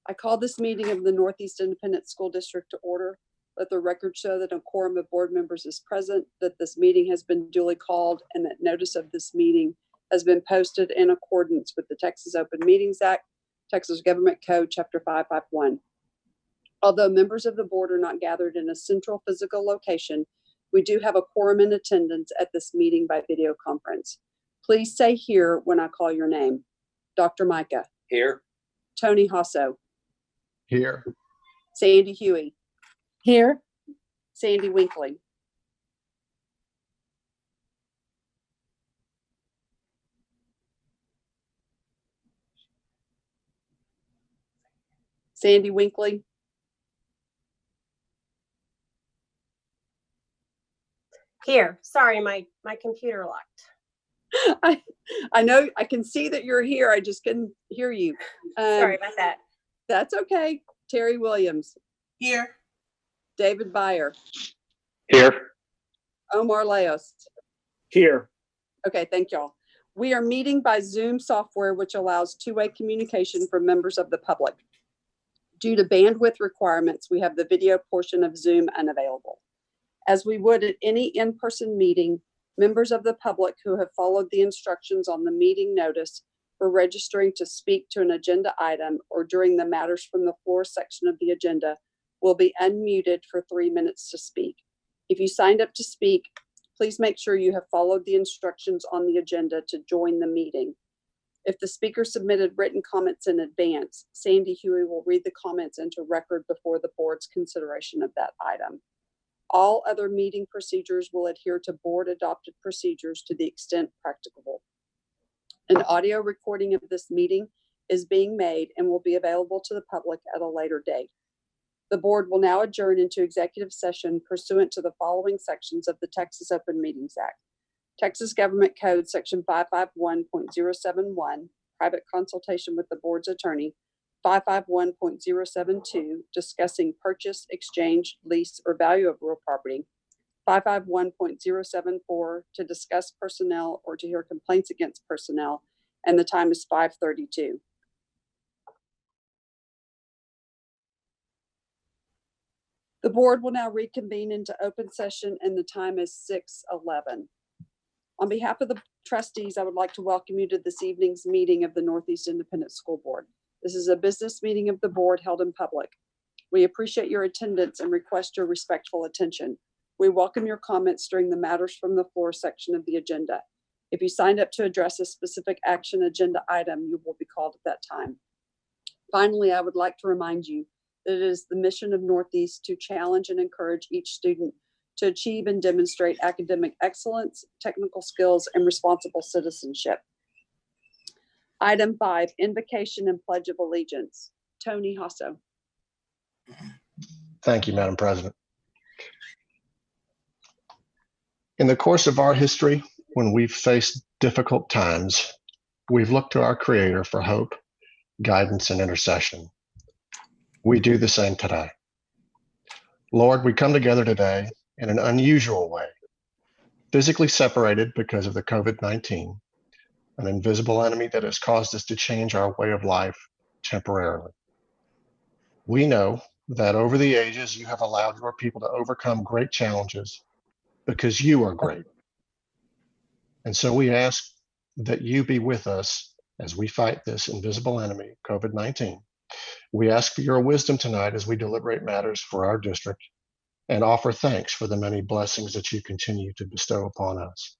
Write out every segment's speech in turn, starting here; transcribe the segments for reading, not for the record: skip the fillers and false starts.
I call this meeting of the Northeast Independent School District to order. Let the record show that a quorum of board members is present, that this meeting has been duly called, and that notice of this meeting has been posted in accordance with the Texas Open Meetings Act, Texas Government Code, Chapter 551. Although members of the board are not gathered in a central physical location, we do have a quorum in attendance at this meeting by video conference. Please say here when I call your name. Dr. Micah. Here. Tony Hasso. Here. Sandy Huey. Here. Sandy Winkley. Sandy Winkley. Here. Sorry, my computer locked. I know, I can see that you're here. I just couldn't hear you. Sorry about that. That's okay. Terry Williams. Here. David Byer. Here. Omar Leos. Here. Okay, thank y'all. We are meeting by Zoom software, which allows two-way communication from members of the public. Due to bandwidth requirements, we have the video portion of Zoom unavailable. As we would at any in-person meeting, members of the public who have followed the instructions on the meeting notice for registering to speak to an agenda item or during the matters from the floor section of the agenda will be unmuted for 3 minutes to speak. If you signed up to speak, please make sure you have followed the instructions on the agenda to join the meeting. If the speaker submitted written comments in advance, Sandy Huey will read the comments into record before the board's consideration of that item. All other meeting procedures will adhere to board adopted procedures to the extent practicable. An audio recording of this meeting is being made and will be available to the public at a later date. The board will now adjourn into executive session pursuant to the following sections of the Texas Open Meetings Act. Texas Government Code Section 551.071, private consultation with the board's attorney. 551.072, discussing purchase, exchange, lease, or value of real property. 551.074, to discuss personnel or to hear complaints against personnel, and the time is 5:32. The board will now reconvene into open session, and the time is 6:11. On behalf of the trustees, I would like to welcome you to this evening's meeting of the Northeast Independent School Board. This is a business meeting of the board held in public. We appreciate your attendance and request your respectful attention. We welcome your comments during the matters from the floor section of the agenda. If you signed up to address a specific action agenda item, you will be called at that time. Finally, I would like to remind you that it is the mission of Northeast to challenge and encourage each student to achieve and demonstrate academic excellence, technical skills, and responsible citizenship. Item 5, invocation and pledge of allegiance. Tony Hasso. Thank you, Madam President. In the course of our history, when we've faced difficult times, we've looked to our Creator for hope, guidance, and intercession. We do the same today. Lord, we come together today in an unusual way, physically separated because of the COVID-19, an invisible enemy that has caused us to change our way of life temporarily. We know that over the ages, you have allowed your people to overcome great challenges because you are great. And so we ask that you be with us as we fight this invisible enemy, COVID-19. We ask for your wisdom tonight as we deliberate matters for our district and offer thanks for the many blessings that you continue to bestow upon us.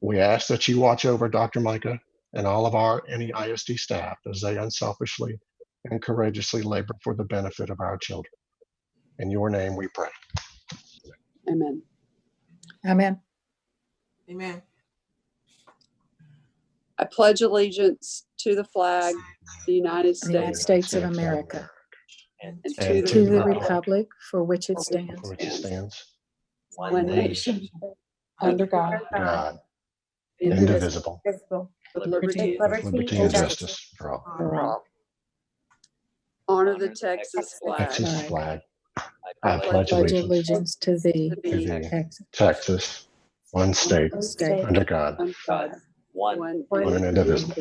We ask that you watch over Dr. Micah and all of our NEISD staff as they unselfishly and courageously labor for the benefit of our children. In your name we pray. Amen. Amen. Amen. I pledge allegiance to the flag, the United The United States, States of America, and and to the republic for which it stands, for which it stands, one nation, under God, God, indivisible, indivisible, with liberty with liberty and justice for all. for all. Honor the Texas flag. Texas flag. I pledge pledge allegiance allegiance to thee, to thee, to thee, Texas, Texas, one state, state, under God, one God, one one and indivisible.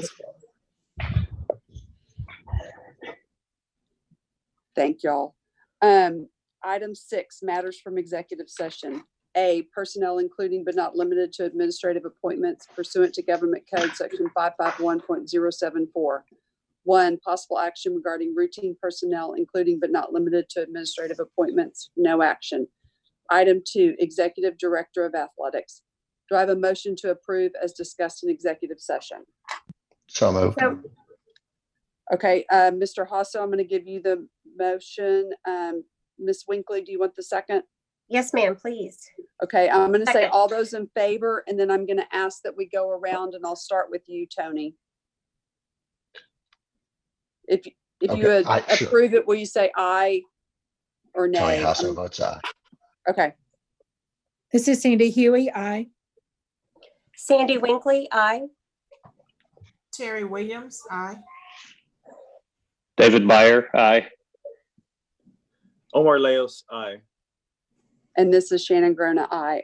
Thank y'all. Item 6, matters from executive session. A, personnel including but not limited to administrative appointments pursuant to Government Code Section 551.074. 1, possible action regarding routine personnel including but not limited to administrative appointments. No action. Item 2, executive director of athletics. Do I have a motion to approve as discussed in executive session? So moved. So, Okay, Mr. Hasso, I'm going to give you the motion. Ms. Winkley, do you want the second? yes, ma'am, please. Okay, I'm going to say Second. all those in favor, and then I'm going to ask that we go around, and I'll start with you, Tony. If you Okay, sure. approve it, will you say aye or Tony nay? Hasso votes aye. Okay, This is Sandy Huey. Aye. Sandy Winkley, aye. Terry Williams, aye. David Byer, aye. Omar Leos, aye. and this is Shannon Grona, aye.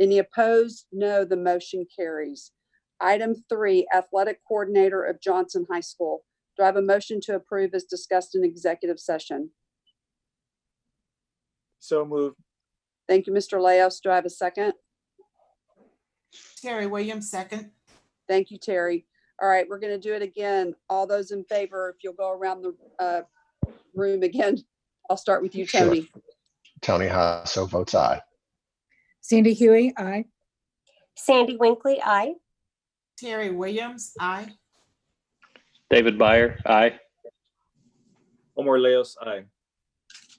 Any opposed? No, the motion carries. Item 3, athletic coordinator of Johnson High School. Do I have a motion to approve as discussed in executive session? So moved. Thank you, Mr. Leos. Do I have a second? Terry Williams, second. Thank you, Terry. All right, we're going to do it again. All those in favor, if you'll go around the room again. I'll start with you, Sure. Tony. Tony Hasso votes aye. Sandy Huey. Aye. Sandy Winkley, aye. Terry Williams, aye. David Byer, aye. Omar Leos, aye.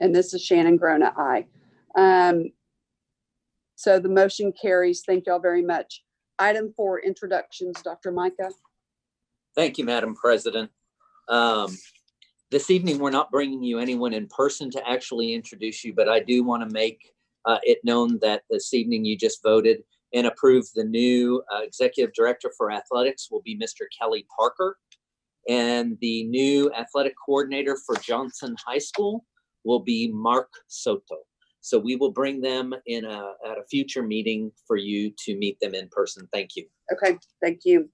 And this is Shannon Grona, aye. So the motion carries. Thank y'all very much. Item 4, introductions. Dr. Micah. Thank you, Madam President. This evening, we're not bringing you anyone in person to actually introduce you, but I do want to make it known that this evening you just voted and approved the new Executive Director for Athletics will be Mr. Kelly Parker. And the new athletic coordinator for Johnson High School will be Mark Soto. So we will bring them in at a future meeting for you to meet them in person. Thank you. Okay, thank you.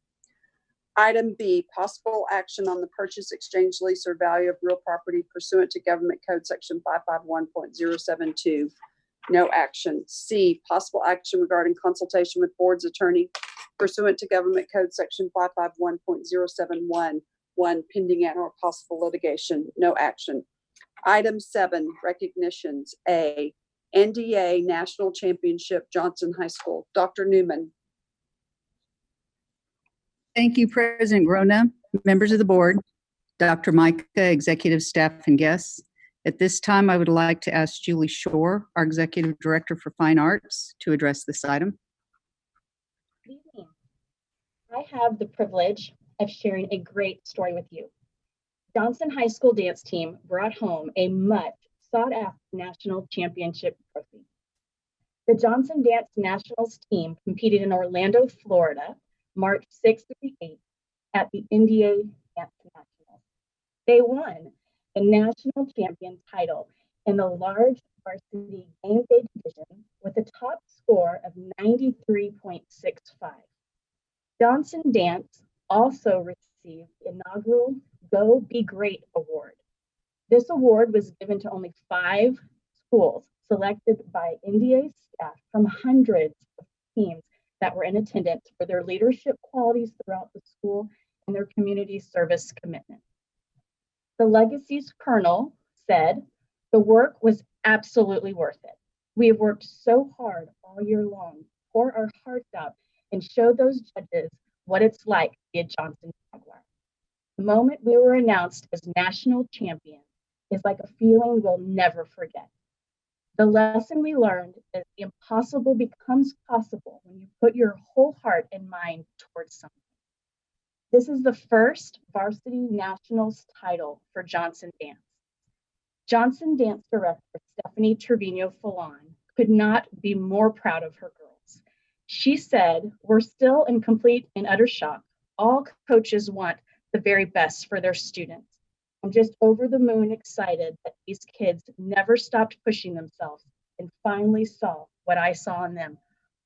Item B, possible action on the purchase, exchange, lease, or value of real property pursuant to Government Code Section 551.072. No action. C, possible action regarding consultation with board's attorney pursuant to Government Code Section 551.071. 1, pending and or possible litigation. No action. Item 7, recognitions. A, NDA National Championship, Johnson High School. Dr. Newman. Thank you, President Grona, members of the board, Dr. Micah, executive staff, and guests. At this time, I would like to ask Julie Shore, our Executive Director for Fine Arts, to address this item. Good evening. I have the privilege of sharing a great story with you. Johnson High School dance team brought home a much sought after national championship trophy. The Johnson Dance Nationals team competed in Orlando, Florida, March 6th through 8th at the NDA Dance Nationals. They won the national champion title in the large varsity game day division with a top score of 93.65. Johnson Dance also received the inaugural Go Be Great award. This award was given to only 5 schools selected by NDA staff from hundreds of teams that were in attendance for their leadership qualities throughout the school and their community service commitment. The Legacy's Colonel said, "The work was absolutely worth it. We have worked so hard all year long, pour our hearts out, and show those judges what it's like to be a Johnson Jaguar. The moment we were announced as national champion is like a feeling we'll never forget. The lesson we learned is the impossible becomes possible when you put your whole heart and mind towards something." This is the first varsity nationals title for Johnson Dance. Johnson Dance Director Stephanie Trevino Fallon could not be more proud of her girls. She said, "We're still in complete and utter shock. All coaches want the very best for their students. I'm just over the moon excited that these kids never stopped pushing themselves and finally saw what I saw in them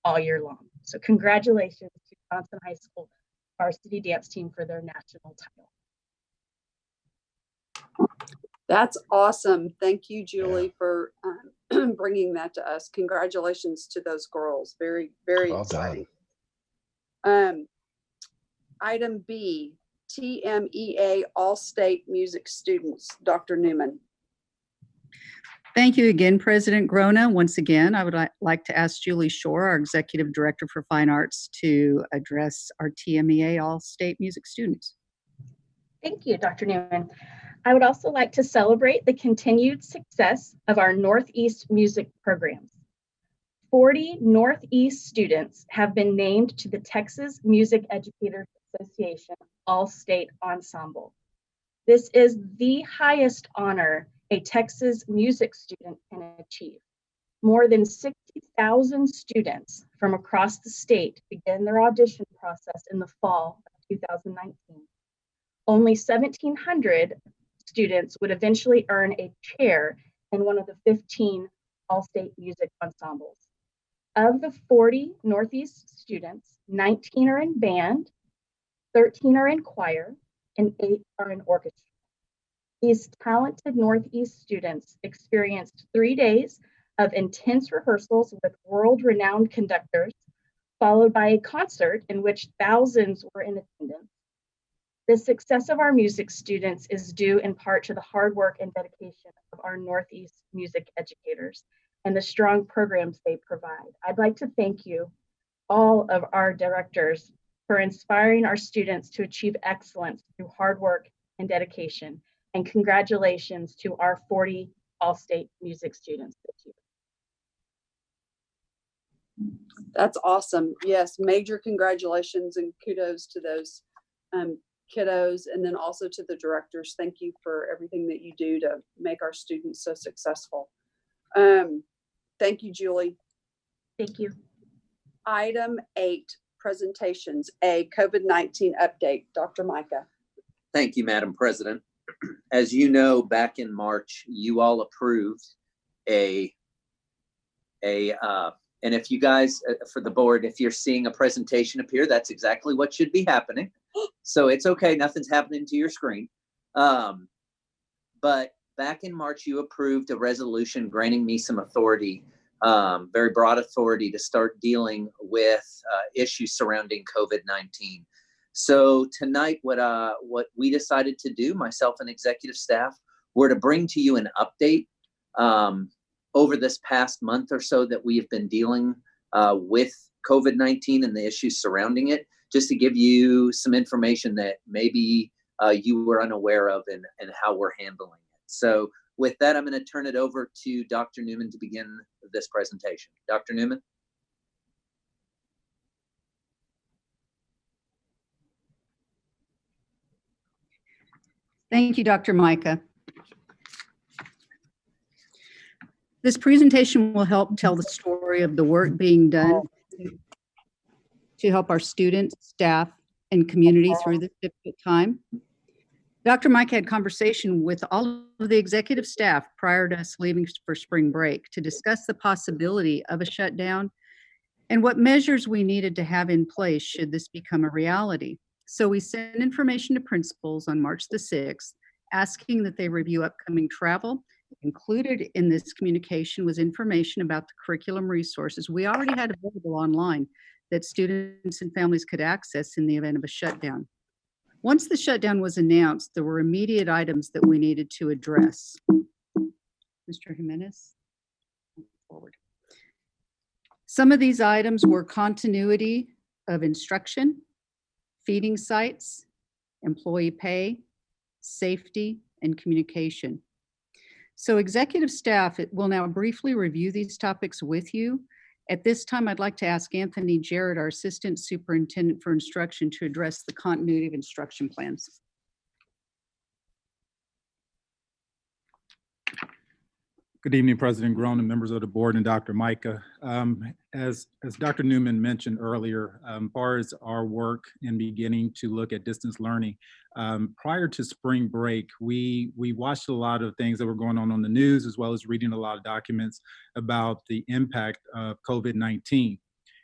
all year long." So congratulations to Johnson High School varsity dance team for their national title. That's awesome. Thank you, Julie, for bringing that to us. Congratulations to those girls. Very, very Well exciting. done. Item B, TMEA All-State Music Students. Dr. Newman. Thank you again, President Grona. Once again, I would like to ask Julie Shore, our Executive Director for Fine Arts, to address our TMEA All-State Music students. Thank you, Dr. Newman. I would also like to celebrate the continued success of our Northeast music programs. 40 Northeast students have been named to the Texas Music Educators Association All-State Ensemble. This is the highest honor a Texas music student can achieve. More than 60,000 students from across the state begin their audition process in the fall of 2019. Only 1,700 students would eventually earn a chair in one of the 15 all-state music ensembles. Of the 40 Northeast students, 19 are in band, 13 are in choir, and 8 are in orchestra. These talented Northeast students experienced 3 days of intense rehearsals with world-renowned conductors, followed by a concert in which thousands were in attendance. The success of our music students is due in part to the hard work and dedication of our Northeast music educators and the strong programs they provide. I'd like to thank you, all of our directors, for inspiring our students to achieve excellence through hard work and dedication. And congratulations to our 40 all-state music students this year. That's awesome. Yes, major congratulations and kudos to those kiddos, and then also to the directors. Thank you for everything that you do to make our students so successful. Thank you, Julie. Thank you. Item 8, presentations. A, COVID-19 update. Dr. Micah. Thank you, Madam President. As you know, back in March, you all approved and if you guys, for the board, if you're seeing a presentation appear, that's exactly what should be happening. So it's okay, nothing's happening to your screen. But back in March, you approved a resolution granting me some authority, very broad authority to start dealing with issues surrounding COVID-19. So tonight, what we decided to do, myself and executive staff, were to bring to you an update over this past month or so that we have been dealing with COVID-19 and the issues surrounding it, just to give you some information that maybe you were unaware of and how we're handling it. So with that, I'm going to turn it over to Dr. Newman to begin this presentation. Dr. Newman. Thank you, Dr. Micah. This presentation will help tell the story of the work being done to help our students, staff, and community through this difficult time. Dr. Micah had conversation with all of the executive staff prior to us leaving for spring break to discuss the possibility of a shutdown and what measures we needed to have in place should this become a reality. So we sent information to principals on March the 6th, asking that they review upcoming travel. Included in this communication was information about the curriculum resources we already had available online that students and families could access in the event of a shutdown. Once the shutdown was announced, there were immediate items that we needed to address. Mr. Jimenez, forward. Some of these items were continuity of instruction, feeding sites, employee pay, safety, and communication. So executive staff will now briefly review these topics with you. At this time, I'd like to ask Anthony Jarrett, our Assistant Superintendent for Instruction, to address the continuity of instruction plans. Good evening, President Groen and members of the board and Dr. Micah. As Dr. Newman mentioned earlier, as far as our work in beginning to look at distance learning, prior to spring break, we watched a lot of things that were going on the news, as well as reading a lot of documents about the impact of COVID-19.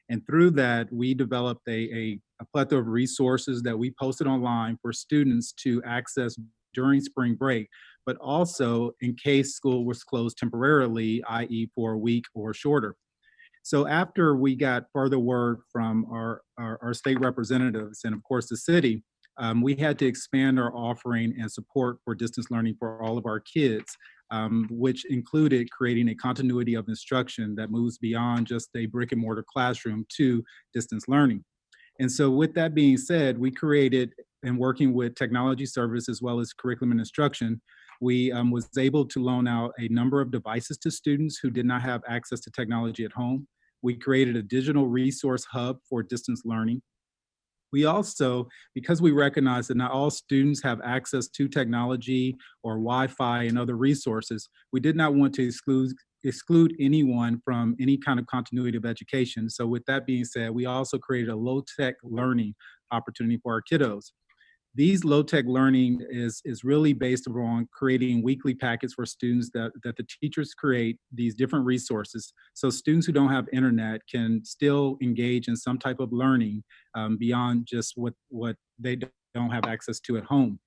And through that, we developed a plethora of resources that we posted online for students to access during spring break, but also in case school was closed temporarily, i.e. for a week or shorter. So after we got further word from our state representatives and of course the city, we had to expand our offering and support for distance learning for all of our kids, which included creating a continuity of instruction that moves beyond just a brick and mortar classroom to distance learning. And so with that being said, we created, and working with technology service as well as curriculum and instruction, we was able to loan out a number of devices to students who did not have access to technology at home. We created a digital resource hub for distance learning. We also, because we recognize that not all students have access to technology or Wi-Fi and other resources, we did not want to exclude anyone from any kind of continuity of education. So with that being said, we also created a low-tech learning opportunity for our kiddos. These low-tech learning is really based on creating weekly packets for students that the teachers create these different resources so students who don't have internet can still engage in some type of learning beyond just what they don't have access to at home.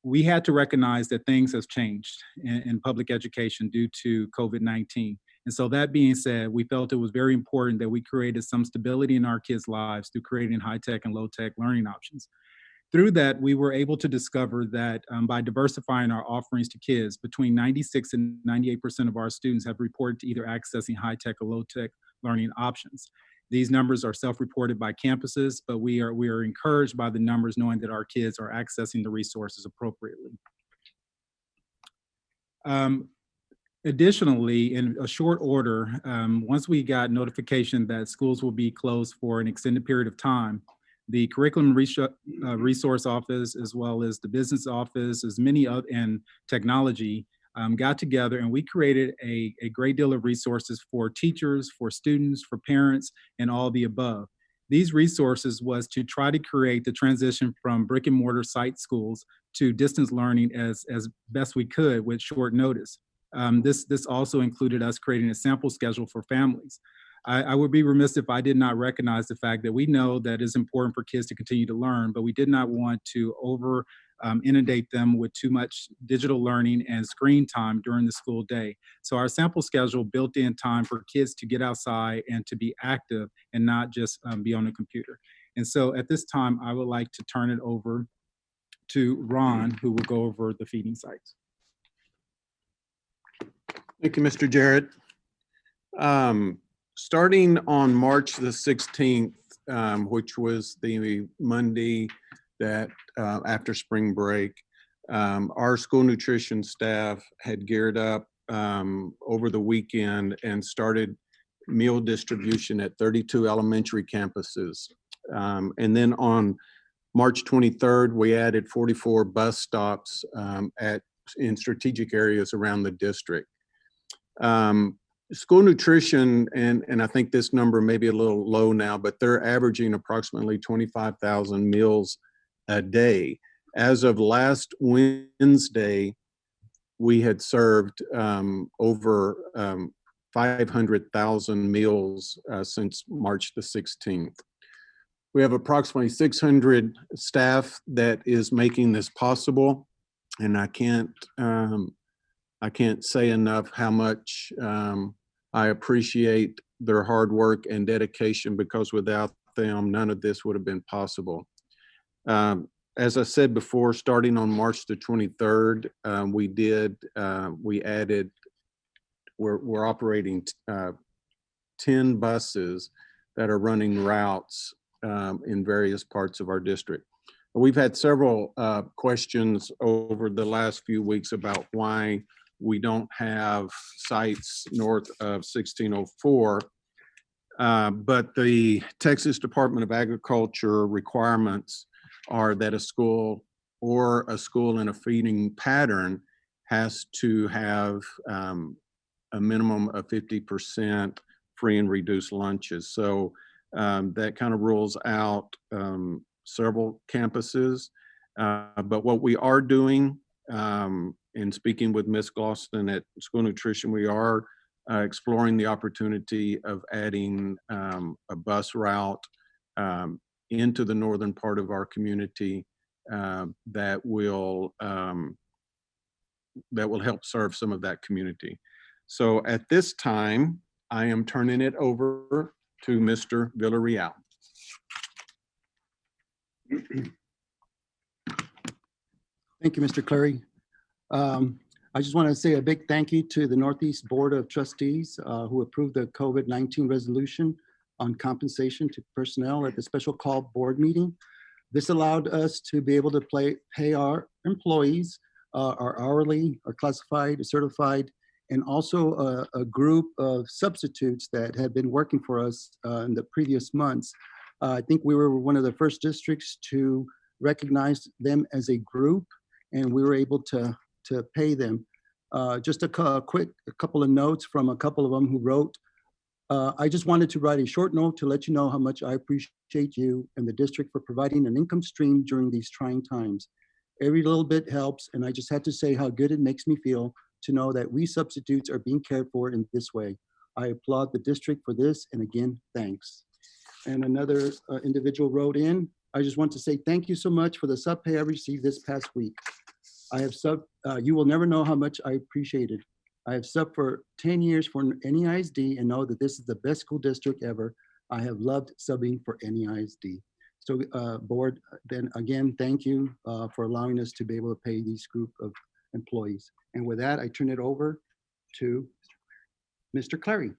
We had to recognize that things have changed in public education due to COVID-19. And so that being said, we felt it was very important that we created some stability in our kids' lives through creating high-tech and low-tech learning options. Through that, we were able to discover that by diversifying our offerings to kids, between 96 and 98% of our students have reported to either accessing high-tech or low-tech learning options. These numbers are self-reported by campuses, but we are encouraged by the numbers knowing that our kids are accessing the resources appropriately. Additionally, in a short order, once we got notification that schools will be closed for an extended period of time, the Curriculum Resource Office, as well as the Business Office, as many other, and technology, got together and we created a great deal of resources for teachers, for students, for parents, and all the above. These resources was to try to create the transition from brick and mortar site schools to distance learning as best we could with short notice. This also included us creating a sample schedule for families. I would be remiss if I did not recognize the fact that we know that it's important for kids to continue to learn, but we did not want to inundate them with too much digital learning and screen time during the school day. So our sample schedule built in time for kids to get outside and to be active and not just be on a computer. And so at this time, I would like to turn it over to Ron, who will go over the feeding sites. Thank you, Mr. Jarrett. Starting on March the 16th, which was the Monday that after spring break, our school nutrition staff had geared up over the weekend and started meal distribution at 32 elementary campuses. And then on March 23rd, we added 44 bus stops in strategic areas around the district. School nutrition, and I think this number may be a little low now, but they're averaging approximately 25,000 meals a day. As of last Wednesday, we had served over 500,000 meals since March the 16th. We have approximately 600 staff that is making this possible, and I can't say enough how much I appreciate their hard work and dedication, because without them, none of this would have been possible. As I said before, starting on March the 23rd, we're operating 10 buses that are running routes in various parts of our district. We've had several questions over the last few weeks about why we don't have sites north of 1604, but the Texas Department of Agriculture requirements are that a school or a school in a feeding pattern has to have a minimum of 50% free and reduced lunches. So that kind of rules out several campuses, but what we are doing, in speaking with Ms. Gloston at School Nutrition, we are exploring the opportunity of adding a bus route into the northern part of our community that will that will help serve some of that community. So at this time, I am turning it over to Mr. Villarreal. Thank you, Mr. Clary. I just want to say a big thank you to the Northeast Board of Trustees who approved the COVID-19 resolution on compensation to personnel at the special call board meeting. This allowed us to be able to pay our employees, our hourly, our classified, certified, and also a group of substitutes that had been working for us in the previous months. I think we were one of the first districts to recognize them as a group, and we were able to pay them. Just a couple of notes from a couple of them who wrote. I just wanted to write a short note to let you know how much I appreciate you and the district for providing an income stream during these trying times. Every little bit helps, and I just had to say how good it makes me feel to know that we substitutes are being cared for in this way. I applaud the district for this, and again, thanks. And another individual wrote in, I just want to say thank you so much for the sub pay I received this past week. I have you will never know how much I appreciate it. I have subbed for 10 years for NEISD and know that this is the best school district ever. I have loved subbing for NEISD. So board, then again, thank you for allowing us to be able to pay these group of employees. And with that, I turn it over to Mr. Clary.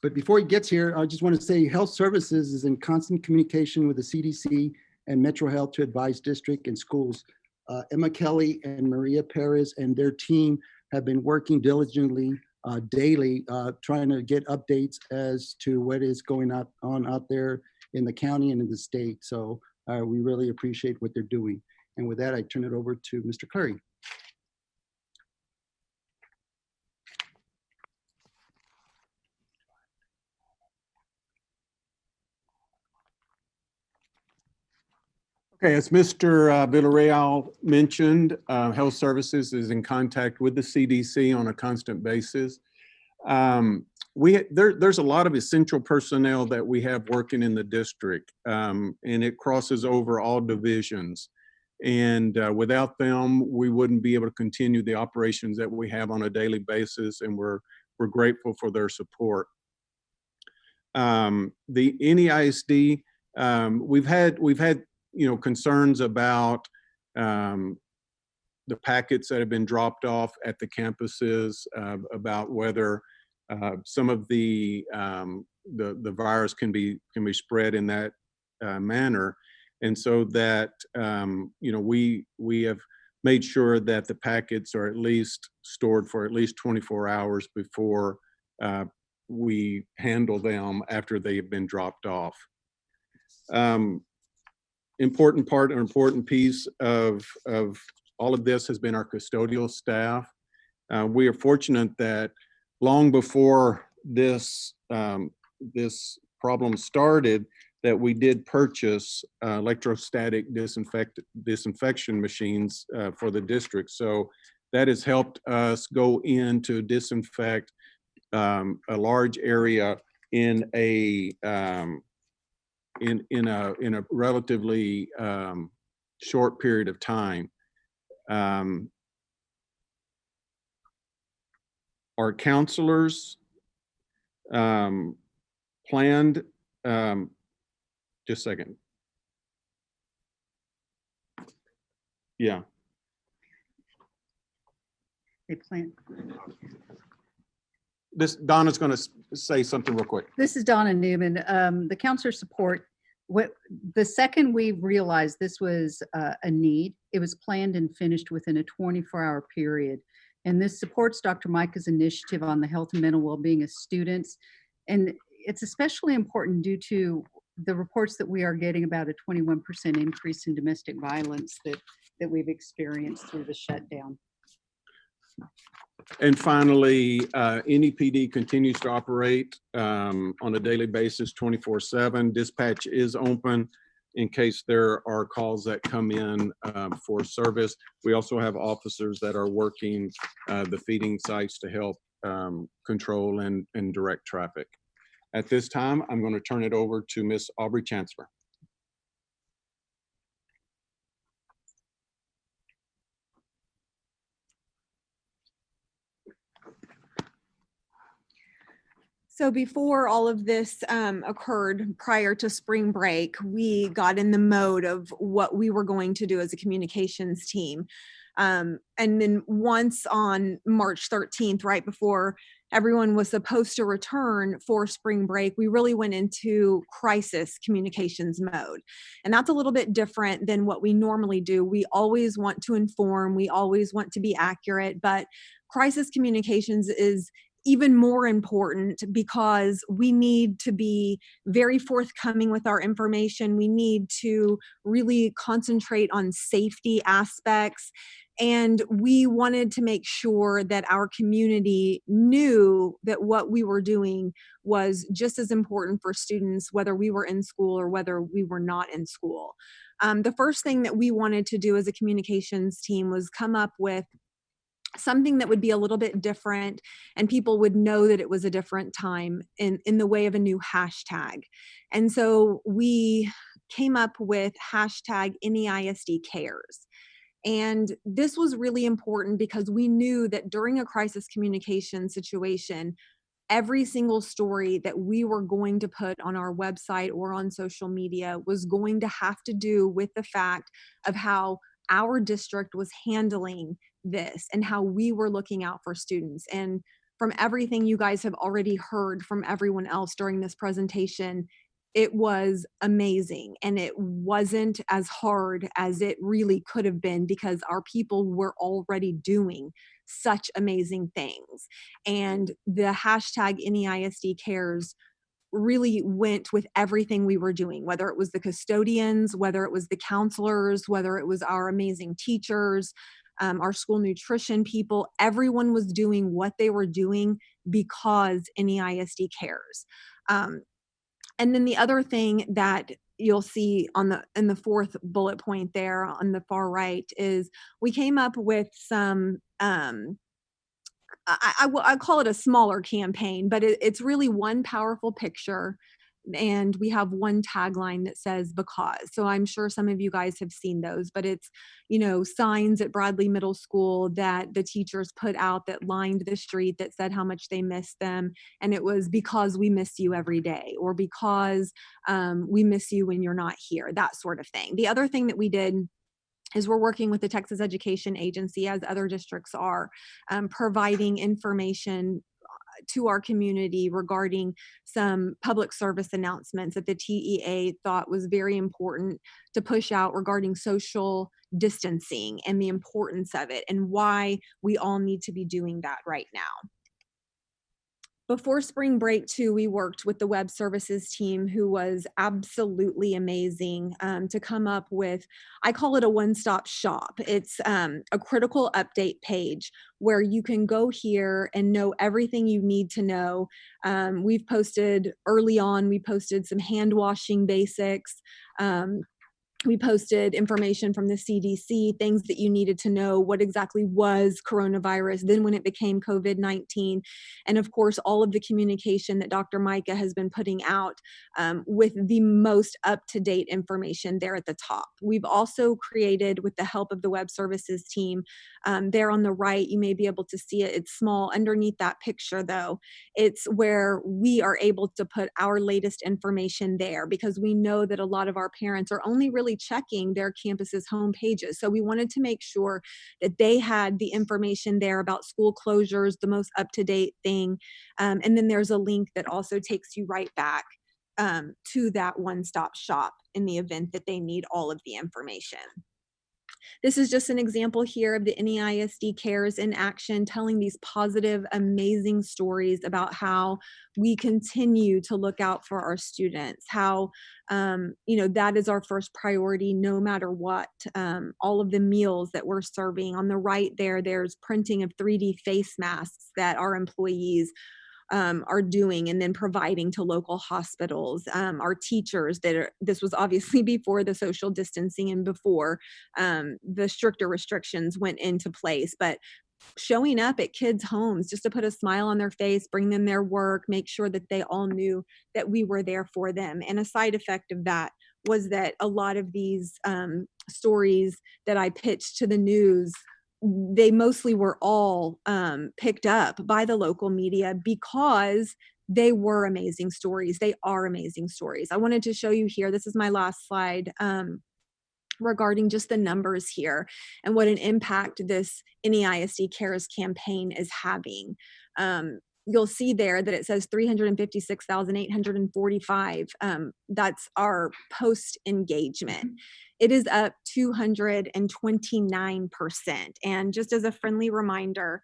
But before he gets here, I just want to say Health Services is in constant communication with the CDC and Metro Health to advise district and schools. Emma Kelly and Maria Perez and their team have been working diligently daily, trying to get updates as to what is going on out there in the county and in the state. So we really appreciate what they're doing. And with that, I turn it over to Mr. Clary. Okay, as Mr. Villarreal mentioned, Health Services is in contact with the CDC on a constant basis. There's a lot of essential personnel that we have working in the district, and it crosses over all divisions. And without them, we wouldn't be able to continue the operations that we have on a daily basis, and we're grateful for their support. The NEISD, we've had concerns about the packets that have been dropped off at the campuses, about whether some of the virus can be spread in that manner, and so that we have made sure that the packets are at least stored for at least 24 hours before we handle them after they have been dropped off. Important piece of all of this has been our custodial staff. We are fortunate that long before this problem started, that we did purchase electrostatic disinfection machines for the district. So that has helped us go in to disinfect a large area in a relatively short period of time. Our counselors planned, just a second. Yeah. They plan. Donna's going to say something real quick. This is Donna Newman. The counselor support, the second we realized this was a need, it was planned and finished within a 24-hour period. And this supports Dr. Micah's initiative on the health and mental well-being of students. And it's especially important due to the reports that we are getting about a 21% increase in domestic violence that we've experienced through the shutdown. And finally, NEPD continues to operate on a daily basis, 24/7. Dispatch is open in case there are calls that come in for service. We also have officers that are working the feeding sites to help control and direct traffic. At this time, I'm going to turn it over to Ms. Aubrey Chancellor. So before all of this occurred prior to spring break, we got in the mode of what we were going to do as a communications team. And then once on March 13th, right before everyone was supposed to return for spring break, we really went into crisis communications mode. And that's a little bit different than what we normally do. We always want to inform, we always want to be accurate, but crisis communications is even more important because we need to be very forthcoming with our information. We need to really concentrate on safety aspects. And we wanted to make sure that our community knew that what we were doing was just as important for students, whether we were in school or whether we were not in school. The first thing that we wanted to do as a communications team was come up with something that would be a little bit different and people would know that it was a different time in the way of a new hashtag. And so we came up with hashtag NEISD cares. And this was really important because we knew that during a crisis communication situation, every single story that we were going to put on our website or on social media was going to have to do with the fact of how our district was handling this and how we were looking out for students. And from everything you guys have already heard from everyone else during this presentation, it was amazing. And it wasn't as hard as it really could have been because our people were already doing such amazing things. And the hashtag NEISD cares really went with everything we were doing, whether it was the custodians, whether it was the counselors, whether it was our amazing teachers, our school nutrition people. Everyone was doing what they were doing because NEISD cares. And then the other thing that you'll see in the fourth bullet point there on the far right is we came up with some I call it a smaller campaign, but it's really one powerful picture. And we have one tagline that says because. So I'm sure some of you guys have seen those, but it's, signs at Bradley Middle School that the teachers put out that lined the street that said how much they miss them. And it was because we miss you every day, or because we miss you when you're not here, that sort of thing. The other thing that we did is we're working with the Texas Education Agency, as other districts are, providing information to our community regarding some public service announcements that the TEA thought was very important to push out regarding social distancing and the importance of it and why we all need to be doing that right now. Before spring break too, we worked with the web services team, who was absolutely amazing, to come up with, I call it a one-stop shop. It's a critical update page where you can go here and know everything you need to know. We've posted early on, we posted some hand washing basics. We posted information from the CDC, things that you needed to know, what exactly was coronavirus, then when it became COVID-19, and of course, all of the communication that Dr. Micah has been putting out with the most up-to-date information there at the top. We've also created, with the help of the web services team, there on the right, you may be able to see it. It's small underneath that picture though. It's where we are able to put our latest information there because we know that a lot of our parents are only really checking their campus's home pages. So we wanted to make sure that they had the information there about school closures, the most up-to-date thing. And then there's a link that also takes you right back to that one-stop shop in the event that they need all of the information. This is just an example here of the NEISD Cares in action, telling these positive, amazing stories about how we continue to look out for our students, how, that is our first priority no matter what. All of the meals that we're serving. On the right there's printing of 3D face masks that our employees are doing and then providing to local hospitals. Our teachers this was obviously before the social distancing and before the stricter restrictions went into place, but showing up at kids' homes just to put a smile on their face, bring them their work, make sure that they all knew that we were there for them. And a side effect of that was that a lot of these stories that I pitched to the news, they mostly were all picked up by the local media because they were amazing stories. They are amazing stories. I wanted to show you here, this is my last slide, regarding just the numbers here and what an impact this NEISD Cares campaign is having. You'll see there that it says 356,845. That's our post engagement. It is up 229%. And just as a friendly reminder,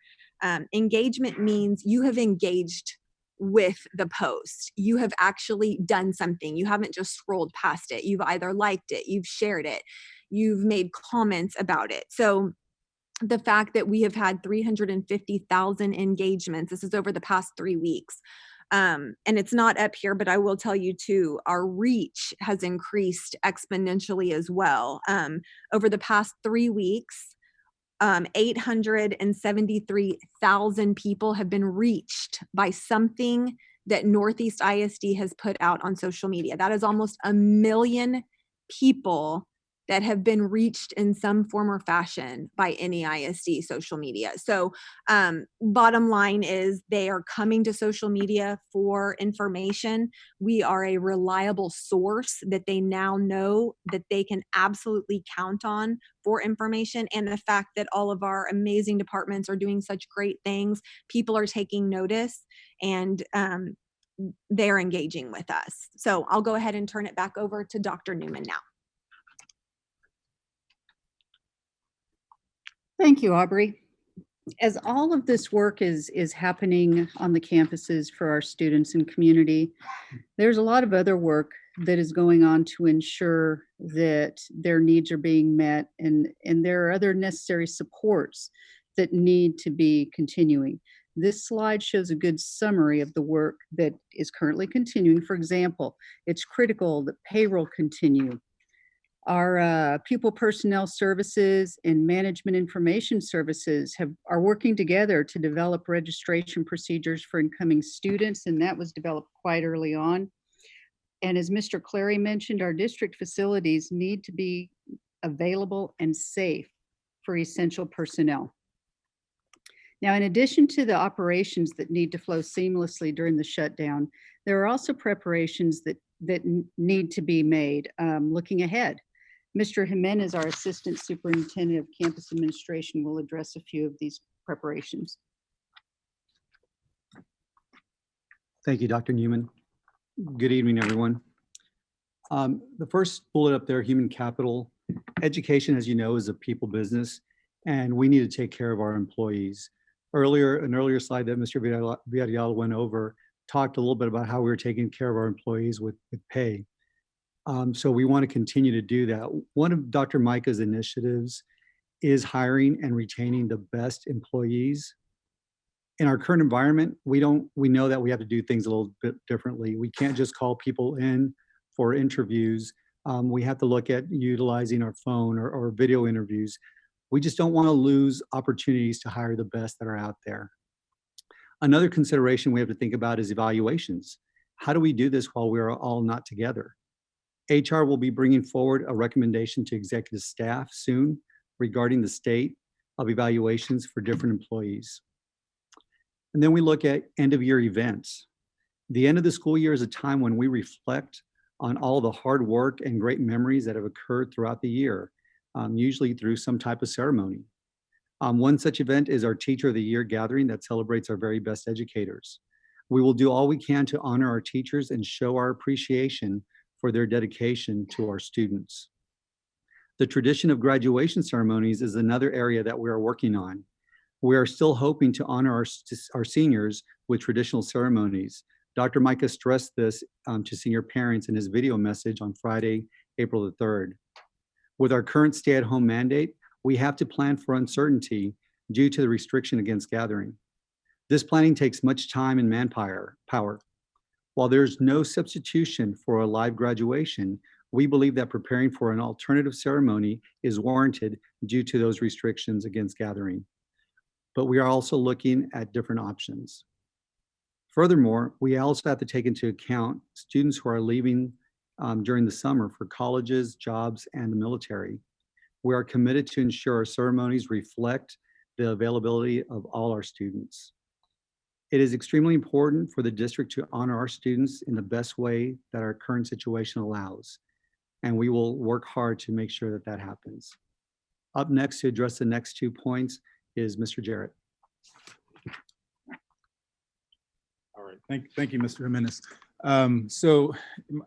engagement means you have engaged with the post. You have actually done something. You haven't just scrolled past it. You've either liked it, you've shared it, you've made comments about it. So the fact that we have had 350,000 engagements, this is over the past 3 weeks. And it's not up here, but I will tell you too, our reach has increased exponentially as well. Over the past 3 weeks, 873,000 people have been reached by something that Northeast ISD has put out on social media. That is almost 1 million people that have been reached in some form or fashion by NEISD social media. So bottom line is they are coming to social media for information. We are a reliable source that they now know that they can absolutely count on for information. And the fact that all of our amazing departments are doing such great things, people are taking notice and they're engaging with us. So I'll go ahead and turn it back over to Dr. Newman now. Thank you, Aubrey. As all of this work is happening on the campuses for our students and community, there's a lot of other work that is going on to ensure that their needs are being met, and there are other necessary supports that need to be continuing. This slide shows a good summary of the work that is currently continuing. For example, it's critical that payroll continue. Our pupil personnel services and management information services are working together to develop registration procedures for incoming students, and that was developed quite early on. And as Mr. Clary mentioned, our district facilities need to be available and safe for essential personnel. Now, in addition to the operations that need to flow seamlessly during the shutdown, there are also preparations that need to be made looking ahead. Mr. Jimenez, our Assistant Superintendent of Campus Administration, will address a few of these preparations. Thank you, Dr. Newman. Good evening, everyone. The first bullet up there, human capital. Education, as you know, is a people business, and we need to take care of our employees. An earlier slide that Mr. Villarreal went over talked a little bit about how we were taking care of our employees with pay. So we want to continue to do that. One of Dr. Micah's initiatives is hiring and retaining the best employees. In our current environment, we know that we have to do things a little bit differently. We can't just call people in for interviews. We have to look at utilizing our phone or video interviews. We just don't want to lose opportunities to hire the best that are out there. Another consideration we have to think about is evaluations. How do we do this while we are all not together? HR will be bringing forward a recommendation to executive staff soon regarding the state of evaluations for different employees. And then we look at end of year events. The end of the school year is a time when we reflect on all the hard work and great memories that have occurred throughout the year, usually through some type of ceremony. One such event is our Teacher of the Year gathering that celebrates our very best educators. We will do all we can to honor our teachers and show our appreciation for their dedication to our students. The tradition of graduation ceremonies is another area that we are working on. We are still hoping to honor our seniors with traditional ceremonies. Dr. Micah stressed this to senior parents in his video message on Friday, April the 3rd. With our current stay-at-home mandate, we have to plan for uncertainty due to the restriction against gathering. This planning takes much time and manpower. While there's no substitution for a live graduation, we believe that preparing for an alternative ceremony is warranted due to those restrictions against gathering. But we are also looking at different options. Furthermore, we also have to take into account students who are leaving during the summer for colleges, jobs, and the military. We are committed to ensure our ceremonies reflect the availability of all our students. It is extremely important for the district to honor our students in the best way that our current situation allows. And we will work hard to make sure that that happens. Up next to address the next 2 points is Mr. Jarrett. All right, thank you, Mr. Jimenez. So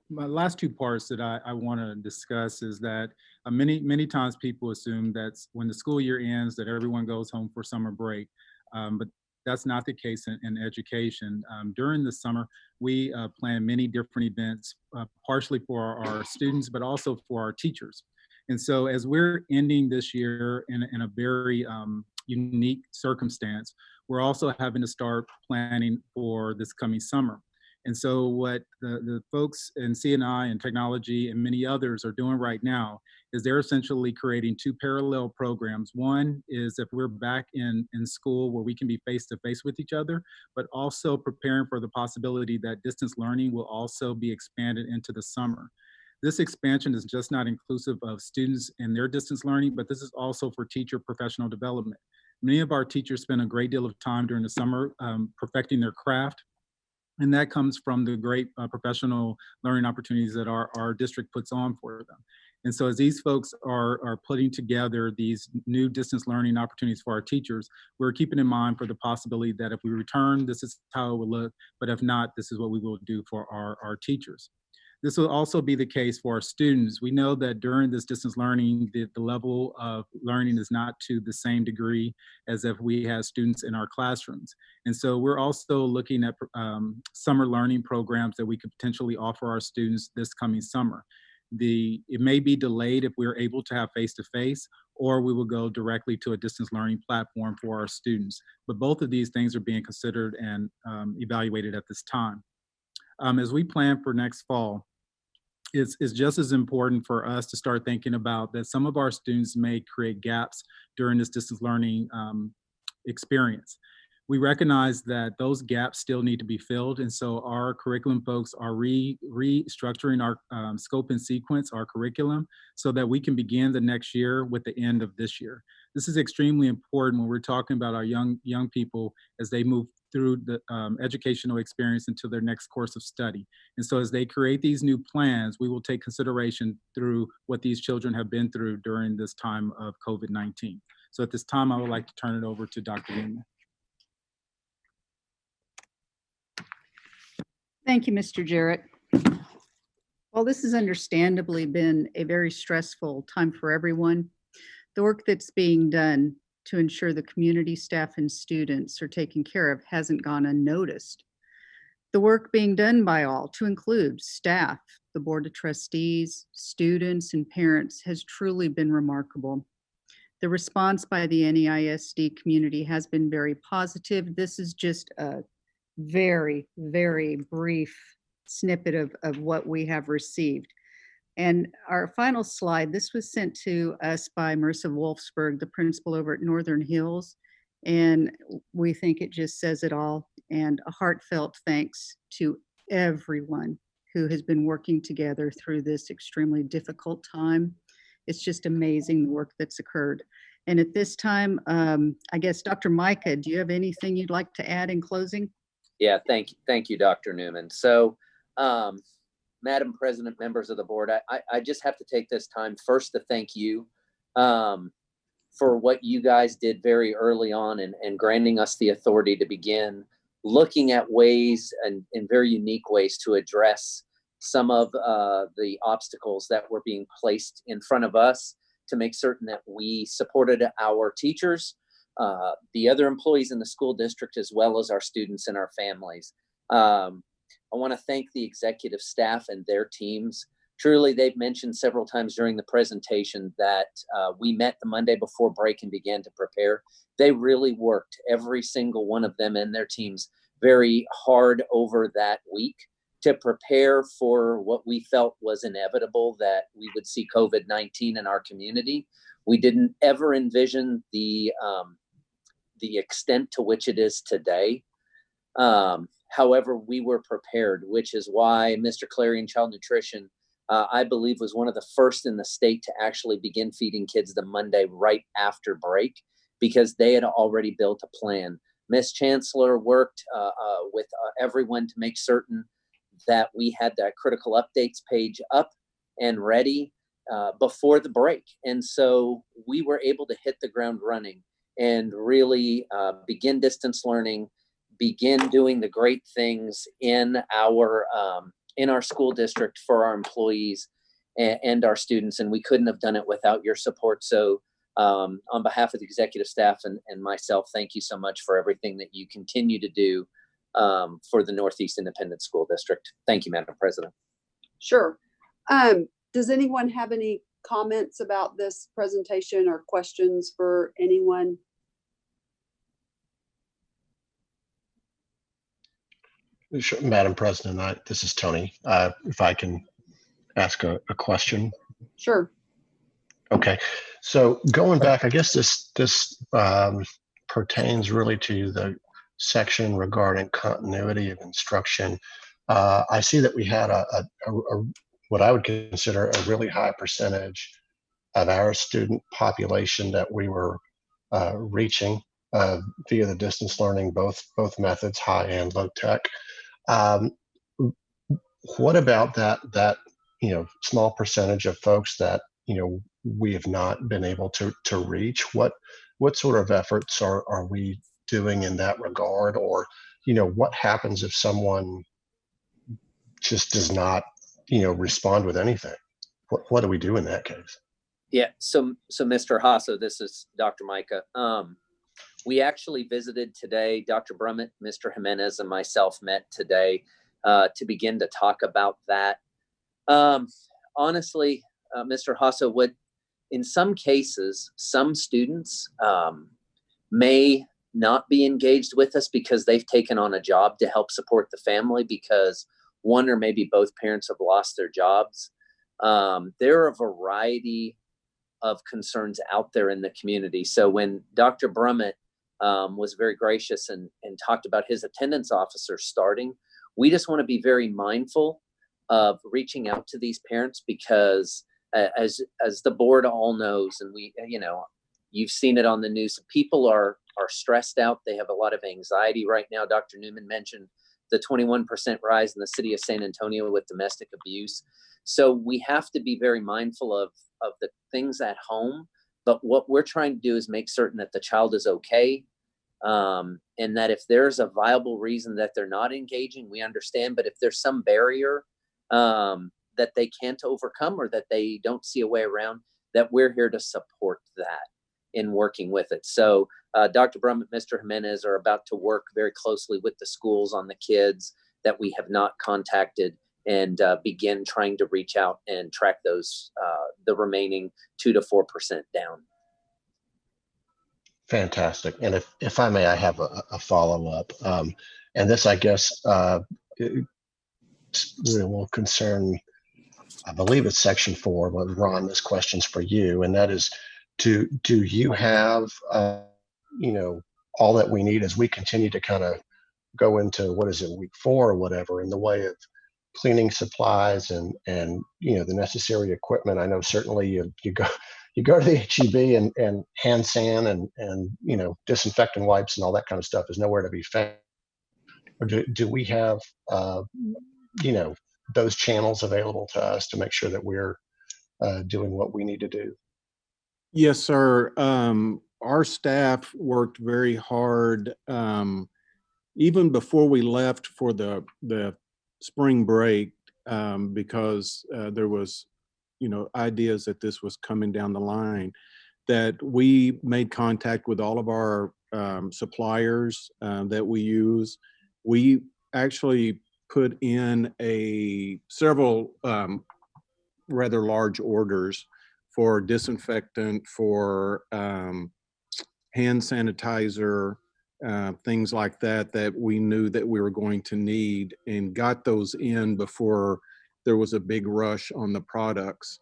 my last 2 parts that I want to discuss is that many times people assume that when the school year ends that everyone goes home for summer break, but that's not the case in education. During the summer, we plan many different events, partially for our students, but also for our teachers. And so as we're ending this year in a very unique circumstance, we're also having to start planning for this coming summer. And so what the folks in C&I and technology and many others are doing right now is they're essentially creating 2 parallel programs. One is if we're back in school where we can be face-to-face with each other, but also preparing for the possibility that distance learning will also be expanded into the summer. This expansion is just not inclusive of students and their distance learning, but this is also for teacher professional development. Many of our teachers spend a great deal of time during the summer perfecting their craft, and that comes from the great professional learning opportunities that our district puts on for them. And so as these folks are putting together these new distance learning opportunities for our teachers, we're keeping in mind for the possibility that if we return, this is how it will look, but if not, this is what we will do for our teachers. This will also be the case for our students. We know that during this distance learning, the level of learning is not to the same degree as if we had students in our classrooms. And so we're also looking at summer learning programs that we could potentially offer our students this coming summer. It may be delayed if we're able to have face-to-face, or we will go directly to a distance learning platform for our students. But both of these things are being considered and evaluated at this time. As we plan for next fall, it's just as important for us to start thinking about that some of our students may create gaps during this distance learning experience. We recognize that those gaps still need to be filled, and so our curriculum folks are restructuring our scope and sequence, our curriculum, so that we can begin the next year with the end of this year. This is extremely important when we're talking about our young people as they move through the educational experience into their next course of study. And so as they create these new plans, we will take consideration through what these children have been through during this time of COVID-19. So at this time, I would like to turn it over to Dr. Newman. Thank you, Mr. Jarrett. Well, this has understandably been a very stressful time for everyone. The work that's being done to ensure the community, staff, and students are taken care of hasn't gone unnoticed. The work being done by all, to include staff, the Board of Trustees, students, and parents, has truly been remarkable. The response by the NEISD community has been very positive. This is just a very, very brief snippet of what we have received. And our final slide, this was sent to us by Marissa Wolfsberg, the principal over at Northern Hills. And we think it just says it all. And a heartfelt thanks to everyone who has been working together through this extremely difficult time. It's just amazing the work that's occurred. And at this time, I guess, Dr. Micah, do you have anything you'd like to add in closing? Yeah, thank you, Dr. Newman. So, Madam President, members of the board, I just have to take this time first to thank you for what you guys did very early on and granting us the authority to begin looking at ways and in very unique ways to address some of the obstacles that were being placed in front of us to make certain that we supported our teachers, the other employees in the school district, as well as our students and our families. I want to thank the executive staff and their teams. Truly, they've mentioned several times during the presentation that we met the Monday before break and began to prepare. They really worked, every single one of them and their teams, very hard over that week to prepare for what we felt was inevitable, that we would see COVID-19 in our community. We didn't ever envision the extent to which it is today. However, we were prepared, which is why Mr. Clarion Child Nutrition, I believe, was one of the first in the state to actually begin feeding kids the Monday right after break, because they had already built a plan. Miss Chancellor worked with everyone to make certain that we had that critical updates page up and ready before the break. And so we were able to hit the ground running and really begin distance learning, begin doing the great things in our school district for our employees and our students. And we couldn't have done it without your support. So on behalf of the executive staff and myself, thank you so much for everything that you continue to do for the Northeast Independent School District. Thank you, Madam President. Sure. Does anyone have any comments about this presentation or questions for anyone? Sure, Madam President, this is Tony. If I can ask a question. Sure. Okay, so going back, I guess this pertains really to the section regarding continuity of instruction. I see that we had a what I would consider a really high percentage of our student population that we were reaching via the distance learning, both methods, high and low tech. What about that small percentage of folks that we have not been able to reach? What sort of efforts are we doing in that regard? Or what happens if someone just does not respond with anything? What do we do in that case? Yeah, so Mr. Hasso, this is Dr. Micah. We actually visited today. Dr. Brummett, Mr. Jimenez, and myself met today to begin to talk about that. Honestly, Mr. Hasso, in some cases, some students may not be engaged with us because they've taken on a job to help support the family because one or maybe both parents have lost their jobs. There are a variety of concerns out there in the community. So when Dr. Brummett was very gracious and talked about his attendance officer starting, we just want to be very mindful of reaching out to these parents because as the board all knows, and you've seen it on the news, people are stressed out. They have a lot of anxiety right now. Dr. Newman mentioned the 21% rise in the city of San Antonio with domestic abuse. So we have to be very mindful of the things at home, but what we're trying to do is make certain that the child is okay, and that if there's a viable reason that they're not engaging, we understand, but if there's some barrier that they can't overcome or that they don't see a way around, that we're here to support that in working with it. So Dr. Brummett, Mr. Jimenez are about to work very closely with the schools on the kids that we have not contacted and begin trying to reach out and track those, the remaining 2 to 4% down. Fantastic. And if I may, I have a follow-up. And this, I guess, it will concern, I believe it's section 4, but Ron, this question's for you. And that is, do you have, all that we need as we continue to kind of go into, what is it, week 4 or whatever, in the way of cleaning supplies and the necessary equipment? I know certainly you go to the HEB and hand sand and disinfectant wipes and all that kind of stuff is nowhere to be found. Or do we have those channels available to us to make sure that we're doing what we need to do? Yes, sir. Our staff worked very hard even before we left for the spring break because there was ideas that this was coming down the line, that we made contact with all of our suppliers that we use. We actually put in several rather large orders for disinfectant, for hand sanitizer, things like that we knew that we were going to need, and got those in before there was a big rush on the products.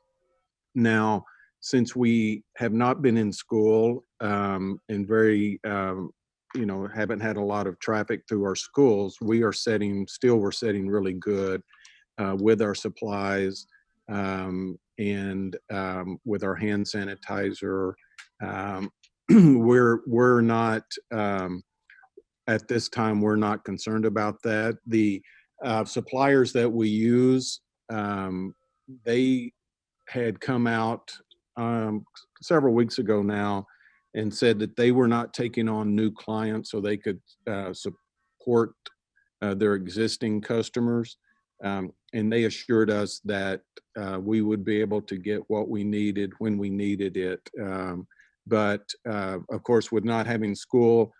Now, since we have not been in school and very, haven't had a lot of traffic through our schools, we're setting really good with our supplies and with our hand sanitizer. We're not at this time, we're not concerned about that. The suppliers that we use, they had come out several weeks ago now and said that they were not taking on new clients so they could support their existing customers. And they assured us that we would be able to get what we needed when we needed it. But of course, with not having school,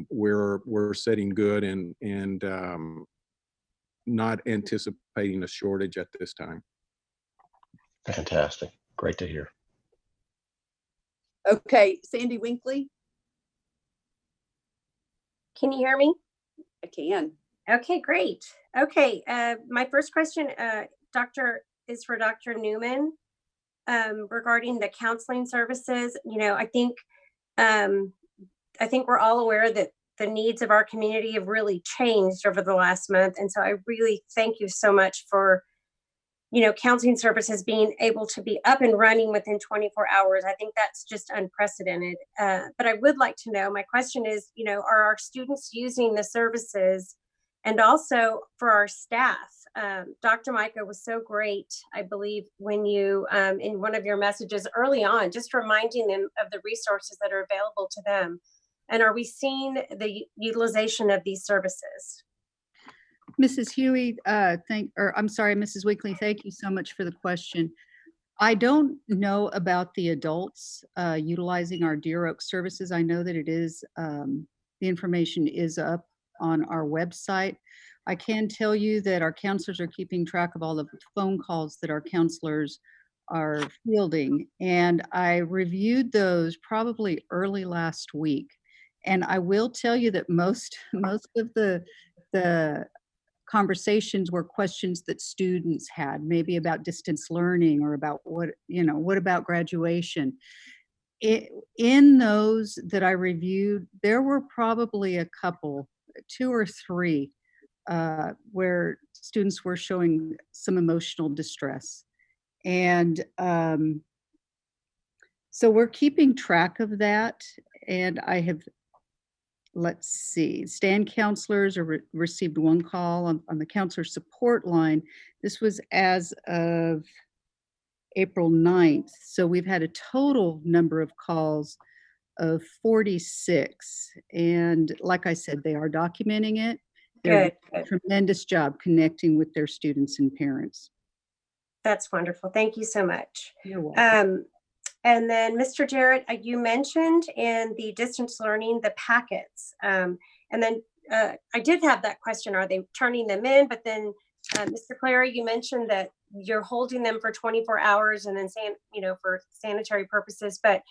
we're sitting good and not anticipating a shortage at this time. Fantastic. Great to hear. Okay, Sandy Winkley, Can you hear me? I can. Okay, great. Okay, my first question, is for Dr. Newman regarding the counseling services. You know, I think we're all aware that the needs of our community have really changed over the last month, and so I really thank you so much for, you know, counseling services being able to be up and running within 24 hours. I think that's just unprecedented. But I would like to know, my question is, you know, are our students using the services? And also for our staff, Dr. Micah was so great, I believe, when you, in one of your messages early on, just reminding them of the resources that are available to them. And are we seeing the utilization of these services? Mrs. Huey, Mrs. Weekly, thank you so much for the question. I don't know about the adults utilizing our Deer Oak services. I know that it is, the information is up on our website. I can tell you that our counselors are keeping track of all the phone calls that our counselors are fielding. And I reviewed those probably early last week. And I will tell you that most of the conversations were questions that students had, maybe about distance learning or about what about graduation. In those that I reviewed, there were probably a couple, 2 or 3, where students were showing some emotional distress. And so we're keeping track of that. And I have, let's see, stand counselors received 1 call on the counselor support line. This was as of April 9th. So we've had a total number of calls of 46. And like I said, they are documenting it. They're doing a tremendous job connecting with their students and parents. That's wonderful. Thank you so much. You're welcome. And then Mr. Jarrett, you mentioned in the distance learning, the packets. And then I did have that question, are they turning them in? But then Mr. Clary, you mentioned that you're holding them for 24 hours and then saying, you know, for sanitary purposes. But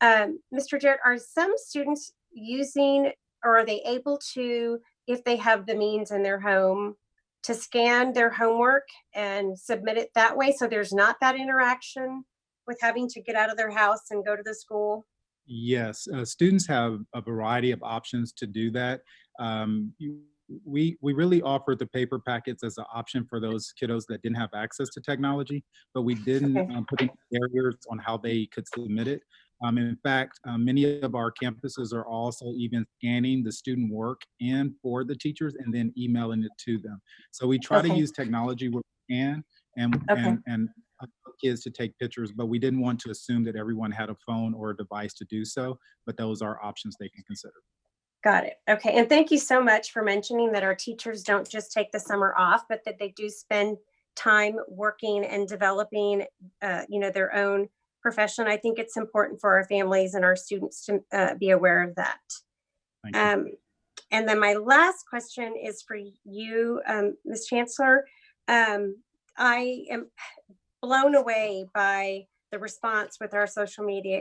Mr. Jarrett, are some students using, or are they able to, if they have the means in their home, to scan their homework and submit it that way? So there's not that interaction with having to get out of their house and go to the school? Yes, students have a variety of options to do that. We really offered the paper packets as an option for those kiddos that didn't have access to technology, but we didn't put any barriers on how they could submit it. In fact, many of our campuses are also even scanning the student work in for the teachers and then emailing it to them. So we try to use technology where we can and kids to take pictures, but we didn't want to assume that everyone had a phone or a device to do so, but those are options they can consider. Got it. Okay. And thank you so much for mentioning that our teachers don't just take the summer off, but that they do spend time working and developing, you know, their own profession. I think it's important for our families and our students to be aware of that. And then my last question is for you, Ms. Chancellor. I am blown away by the response with our social media.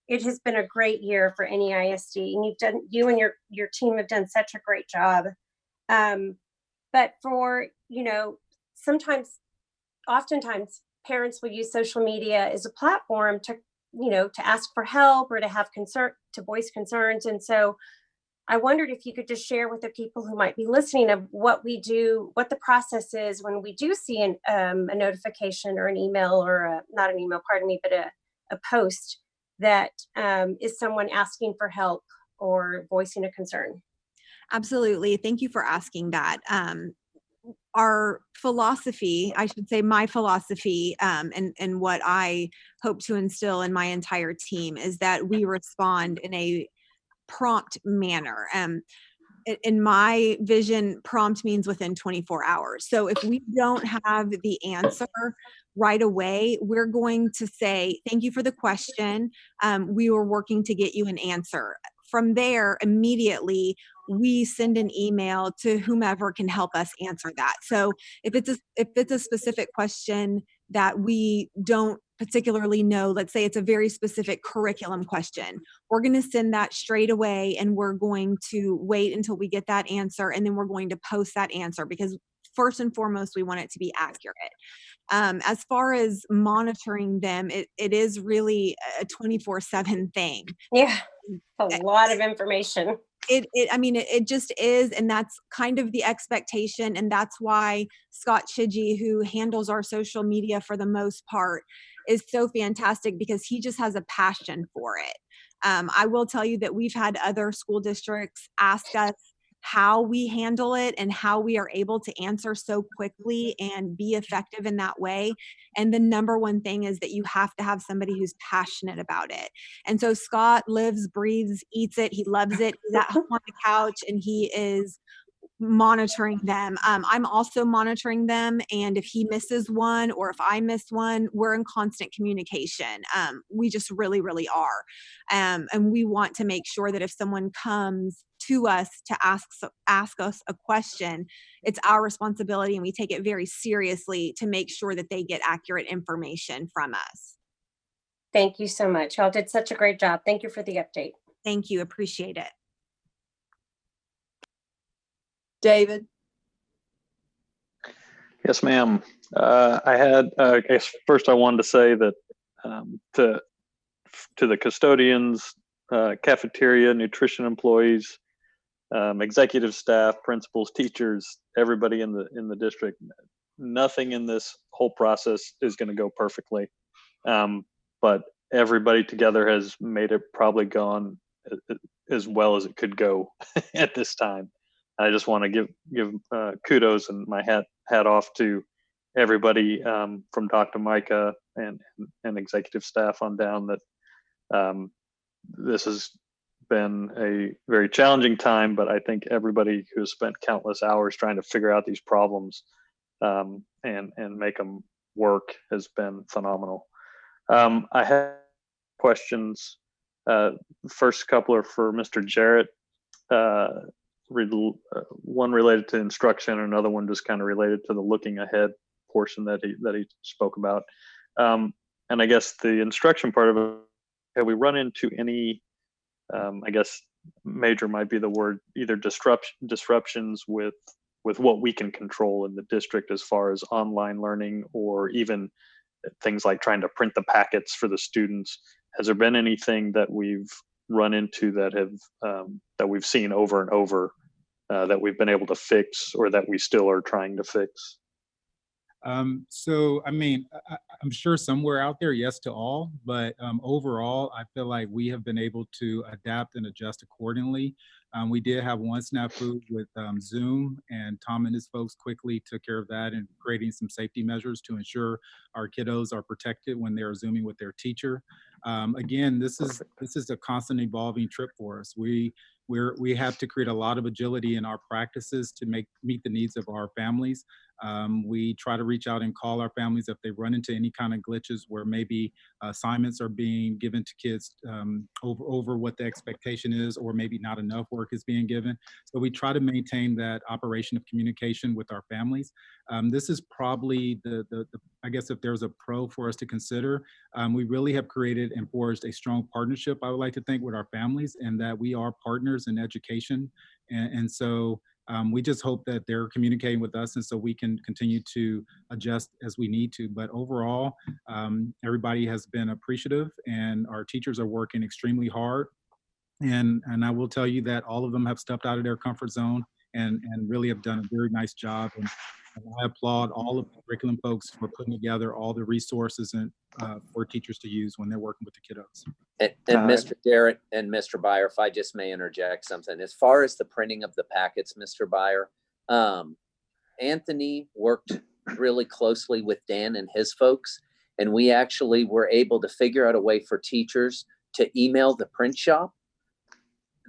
It has been a great year for NEISD, and you and your team have done such a great job. But for, you know, oftentimes parents will use social media as a platform to, you know, to ask for help or to have to voice concerns. And so I wondered if you could just share with the people who might be listening of what we do, what the process is when we do see a notification or an email or not an email, pardon me, but a post that is someone asking for help or voicing a concern? Absolutely. Thank you for asking that. Our philosophy, I should say my philosophy, and what I hope to instill in my entire team is that we respond in a prompt manner. In my vision, prompt means within 24 hours. So if we don't have the answer right away, we're going to say, thank you for the question. We were working to get you an answer. From there, immediately, we send an email to whomever can help us answer that. So if it's a specific question that we don't particularly know, let's say it's a very specific curriculum question, we're going to send that straight away, and we're going to wait until we get that answer, and then we're going to post that answer, because first and foremost, we want it to be accurate. As far as monitoring them, it is really a 24/7 thing. Yeah, a lot of information. It just is, and that's kind of the expectation, and that's why Scott Chidgey, who handles our social media for the most part, is so fantastic, because he just has a passion for it. I will tell you that we've had other school districts ask us how we handle it and how we are able to answer so quickly and be effective in that way. And the number one thing is that you have to have somebody who's passionate about it. And so Scott lives, breathes, eats it. He loves it. He's at home on the couch, and he is monitoring them. I'm also monitoring them, and if he misses one or if I miss one, we're in constant communication. We just really, really are. And we want to make sure that if someone comes to us to ask us a question, it's our responsibility, and we take it very seriously to make sure that they get accurate information from us. Thank you so much. Y'all did such a great job. Thank you for the update. Thank you. Appreciate it. David? Yes, ma'am. I guess first I wanted to say that to the custodians, cafeteria, nutrition employees, executive staff, principals, teachers, everybody in the district, nothing in this whole process is going to go perfectly. But everybody together has made it probably gone as well as it could go at this time. I just want to give kudos and my hat off to everybody from Dr. Micah and executive staff on down, that this has been a very challenging time, but I think everybody who has spent countless hours trying to figure out these problems and make them work has been phenomenal. I have questions. First couple are for Mr. Jarrett. One related to instruction, and another one just kind of related to the looking ahead portion that he spoke about. And I guess the instruction part of it, have we run into any, I guess major might be the word, either disruptions with what we can control in the district as far as online learning, or even things like trying to print the packets for the students? Has there been anything that we've run into that we've seen over and over that we've been able to fix, or that we still are trying to fix? I'm sure somewhere out there, yes to all, but overall, I feel like we have been able to adapt and adjust accordingly. We did have one snafu with Zoom, and Tom and his folks quickly took care of that and creating some safety measures to ensure our kiddos are protected when they're Zooming with their teacher. Again, this is a constant evolving trip for us. We have to create a lot of agility in our practices to meet the needs of our families. We try to reach out and call our families if they run into any kind of glitches where maybe assignments are being given to kids over what the expectation is, or maybe not enough work is being given. So we try to maintain that operation of communication with our families. This is probably I guess if there's a pro for us to consider, we really have created and forged a strong partnership, I would like to think, with our families, and that we are partners in education. And so we just hope that they're communicating with us, and so we can continue to adjust as we need to. But overall, everybody has been appreciative, and our teachers are working extremely hard. And I will tell you that all of them have stepped out of their comfort zone and really have done a very nice job. And And I applaud all of the curriculum folks for putting together all the resources and for teachers to use when they're working with the kiddos. And Mr. Garrett and Mr. Byer, if I just may interject something, as far as the printing of the packets, Mr. Byer, Anthony worked really closely with Dan and his folks, and we actually were able to figure out a way for teachers to email the print shop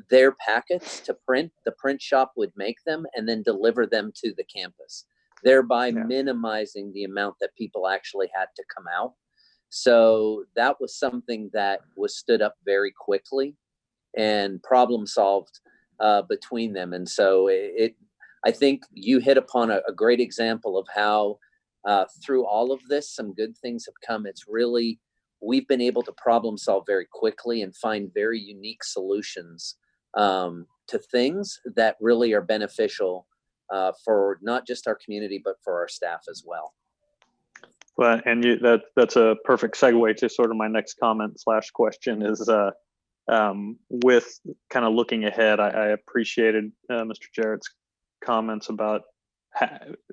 their packets to print. The print shop would make them and then deliver them to the campus, thereby minimizing the amount that people actually had to come out. So that was something that was stood up very quickly and problem solved between them. And so I think you hit upon a great example of how through all of this, some good things have come. It's really, we've been able to problem solve very quickly and find very unique solutions to things that really are beneficial for not just our community, but for our staff as well. Well, and that's a perfect segue to sort of my next comment / question is with kind of looking ahead. I appreciated Mr. Jarrett's comments about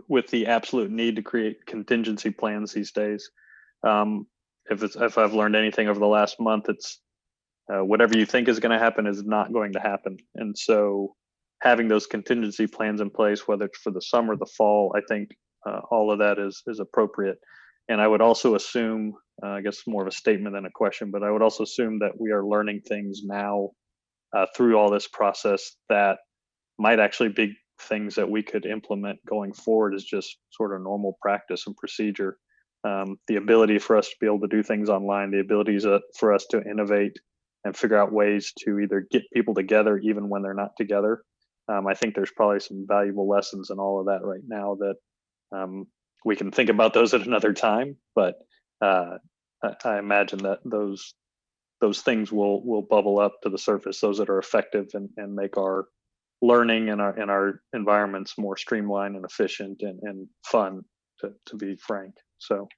with the absolute need to create contingency plans these days. If I've learned anything over the last month, it's whatever you think is going to happen is not going to happen. And so having those contingency plans in place, whether it's for the summer, the fall, I think all of that is appropriate. And I would also assume, I guess more of a statement than a question, but I would also assume that we are learning things now through all this process that might actually be things that we could implement going forward as just sort of normal practice and procedure. The ability for us to be able to do things online, the abilities for us to innovate and figure out ways to either get people together even when they're not together. I think there's probably some valuable lessons in all of that right now that we can think about those at another time, but I imagine that those things will bubble up to the surface, those that are effective and make our learning and our environments more streamlined and efficient and fun, to be frank. So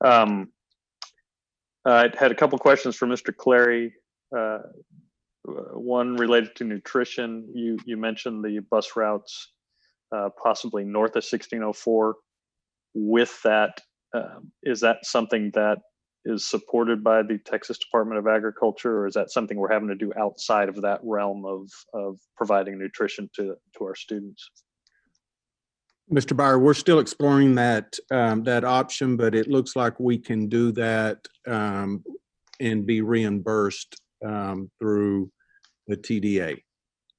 I had a couple questions for Mr. Clary. One related to nutrition. You mentioned the bus routes possibly north of 1604. With that, is that something that is supported by the Texas Department of Agriculture, or is that something we're having to do outside of that realm of providing nutrition to our students? Mr. Byer, we're still exploring that option, but it looks like we can do that and be reimbursed through the TDA.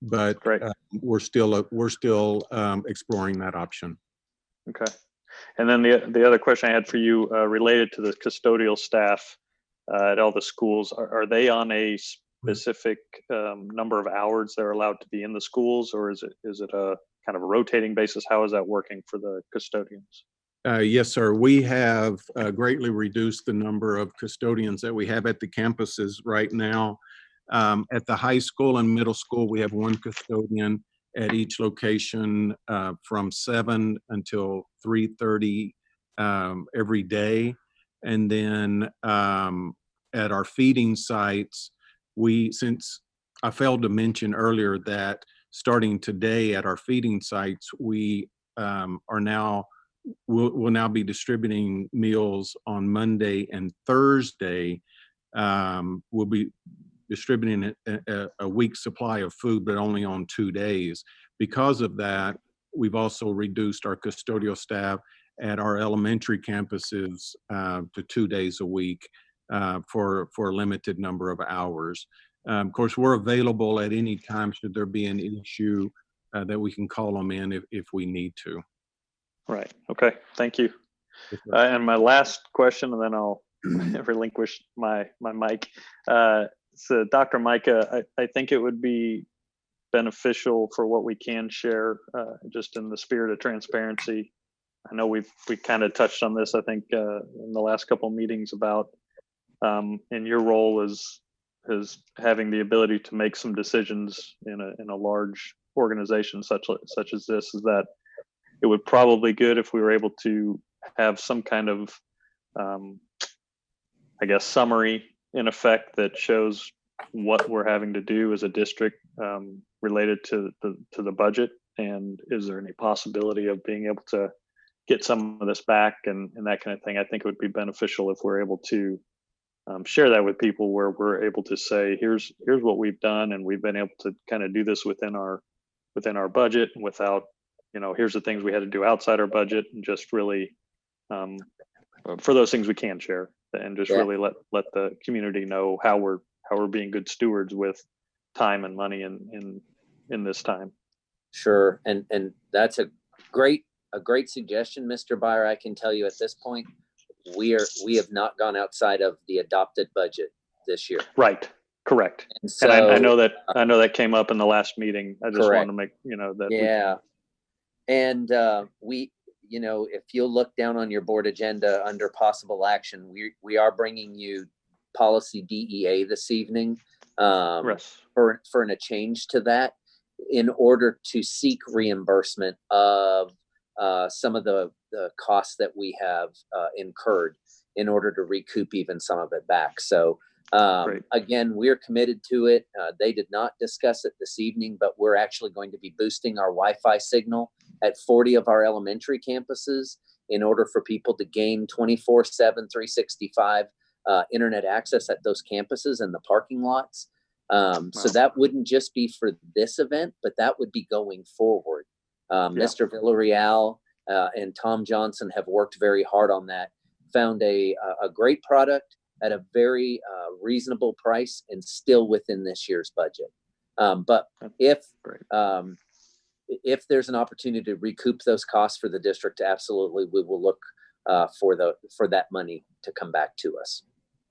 But we're still exploring that option. Okay. And then the other question I had for you related to the custodial staff at all the schools, are they on a specific number of hours they're allowed to be in the schools, or is it a kind of a rotating basis? How is that working for the custodians? Yes, sir. We have greatly reduced the number of custodians that we have at the campuses right now. At the high school and middle school, we have one custodian at each location from 7 until 3:30 every day. And then at our feeding sites, since I failed to mention earlier that starting today at our feeding sites, we will now be distributing meals on Monday and Thursday. We'll be distributing a week's supply of food, but only on 2 days. Because of that, we've also reduced our custodial staff at our elementary campuses to 2 days a week for a limited number of hours. Of course, we're available at any time should there be an issue that we can call them in if we need to. Right. Okay. Thank you. And my last question, and then I'll relinquish my mic. So Dr. Micah, I think it would be beneficial for what we can share, just in the spirit of transparency. I know we kind of touched on this, I think, in the last couple of meetings about in your role as having the ability to make some decisions in a large organization such as this, is that it would probably good if we were able to have some kind of I guess summary in effect that shows what we're having to do as a district related to the budget, and is there any possibility of being able to get some of this back and that kind of thing. I think it would be beneficial if we're able to share that with people, where we're able to say, here's what we've done, and we've been able to kind of do this within our budget, without, here's the things we had to do outside our budget, and just really for those things we can share, and just really let the community know how we're being good stewards with time and money in this time. Sure, and that's a great suggestion, Mr. Byer. I can tell you at this point, we have not gone outside of the adopted budget this year. Right. Correct. And so I know that came up in the last meeting. I just wanted to make, that. Yeah. And we, if you'll look down on your board agenda under possible action, we are bringing you policy DEA this evening for a change to that, in order to seek reimbursement of some of the costs that we have incurred, in order to recoup even some of it back. So again, we're committed to it. They did not discuss it this evening, but we're actually going to be boosting our Wi-Fi signal at 40 of our elementary campuses, in order for people to gain 24/7, 365 internet access at those campuses and the parking lots. So that wouldn't just be for this event, but that would be going forward. Mr. Villarreal and Tom Johnson have worked very hard on that, found a great product at a very reasonable price, and still within this year's budget. But if there's an opportunity to recoup those costs for the district, absolutely, we will look for that money to come back to us,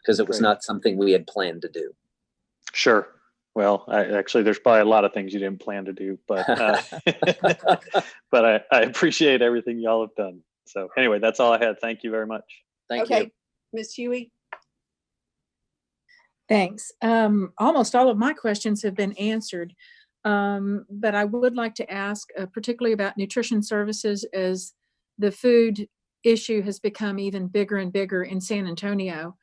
because it was not something we had planned to do. Sure. Well, actually, there's probably a lot of things you didn't plan to do, but but I appreciate everything y'all have done. So anyway, that's all I had. Thank you very much. Thank you. Ms. Huey. Thanks. Almost all of my questions have been answered, but I would like to ask particularly about nutrition services, as the food issue has become even bigger and bigger in San Antonio.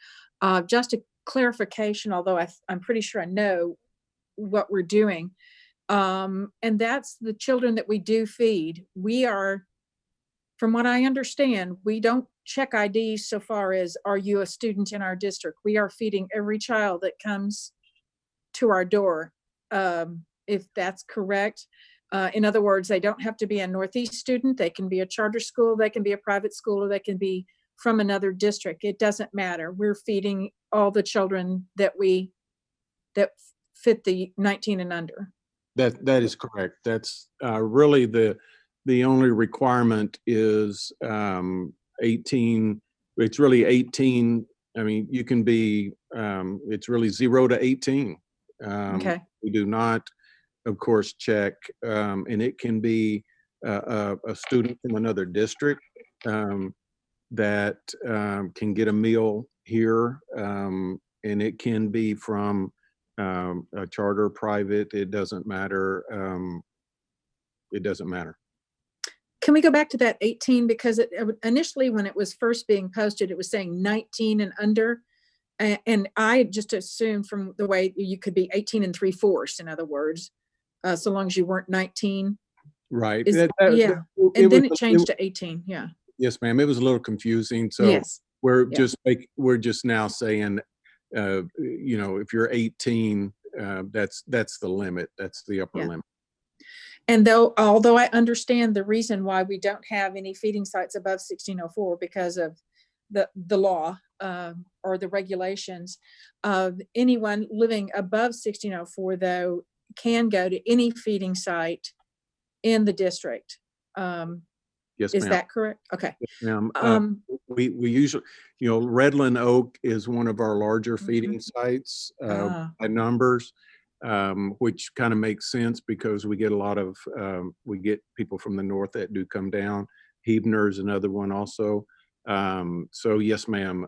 Just a clarification, although I'm pretty sure I know what we're doing, and that's the children that we do feed. We are, from what I understand, we don't check IDs so far as, are you a student in our district? We are feeding every child that comes to our door, if that's correct. In other words, they don't have to be a Northeast student. They can be a charter school, they can be a private school, or they can be from another district. It doesn't matter. We're feeding all the children that fit the 19 and under. That is correct. That's really the only requirement is 18. It's really 18. I mean, you can be, it's really 0 to 18. Okay. We do not, of course, check, and it can be a student from another district that can get a meal here, and it can be from a charter, private. It doesn't matter. It doesn't matter. Can we go back to that 18? Because initially when it was first being posted, it was saying 19 and under. And I just assumed from the way you could be 18 3/4, in other words, so long as you weren't 19. Right. Yeah. And then it changed to 18. Yeah. Yes, ma'am. It was a little confusing. So yes. we're just now saying, if you're 18, that's the limit. That's the upper limit. And although I understand the reason why we don't have any feeding sites above 1604 because of the law or the regulations, anyone living above 1604 though can go to any feeding site in the district. Yes, is ma'am. that correct? Okay. Yes, ma'am. We usually, Redland Oak is one of our larger feeding sites by numbers. Which kind of makes sense because we get a lot of, we get people from the north that do come down. Huebner is another one also. So yes, ma'am,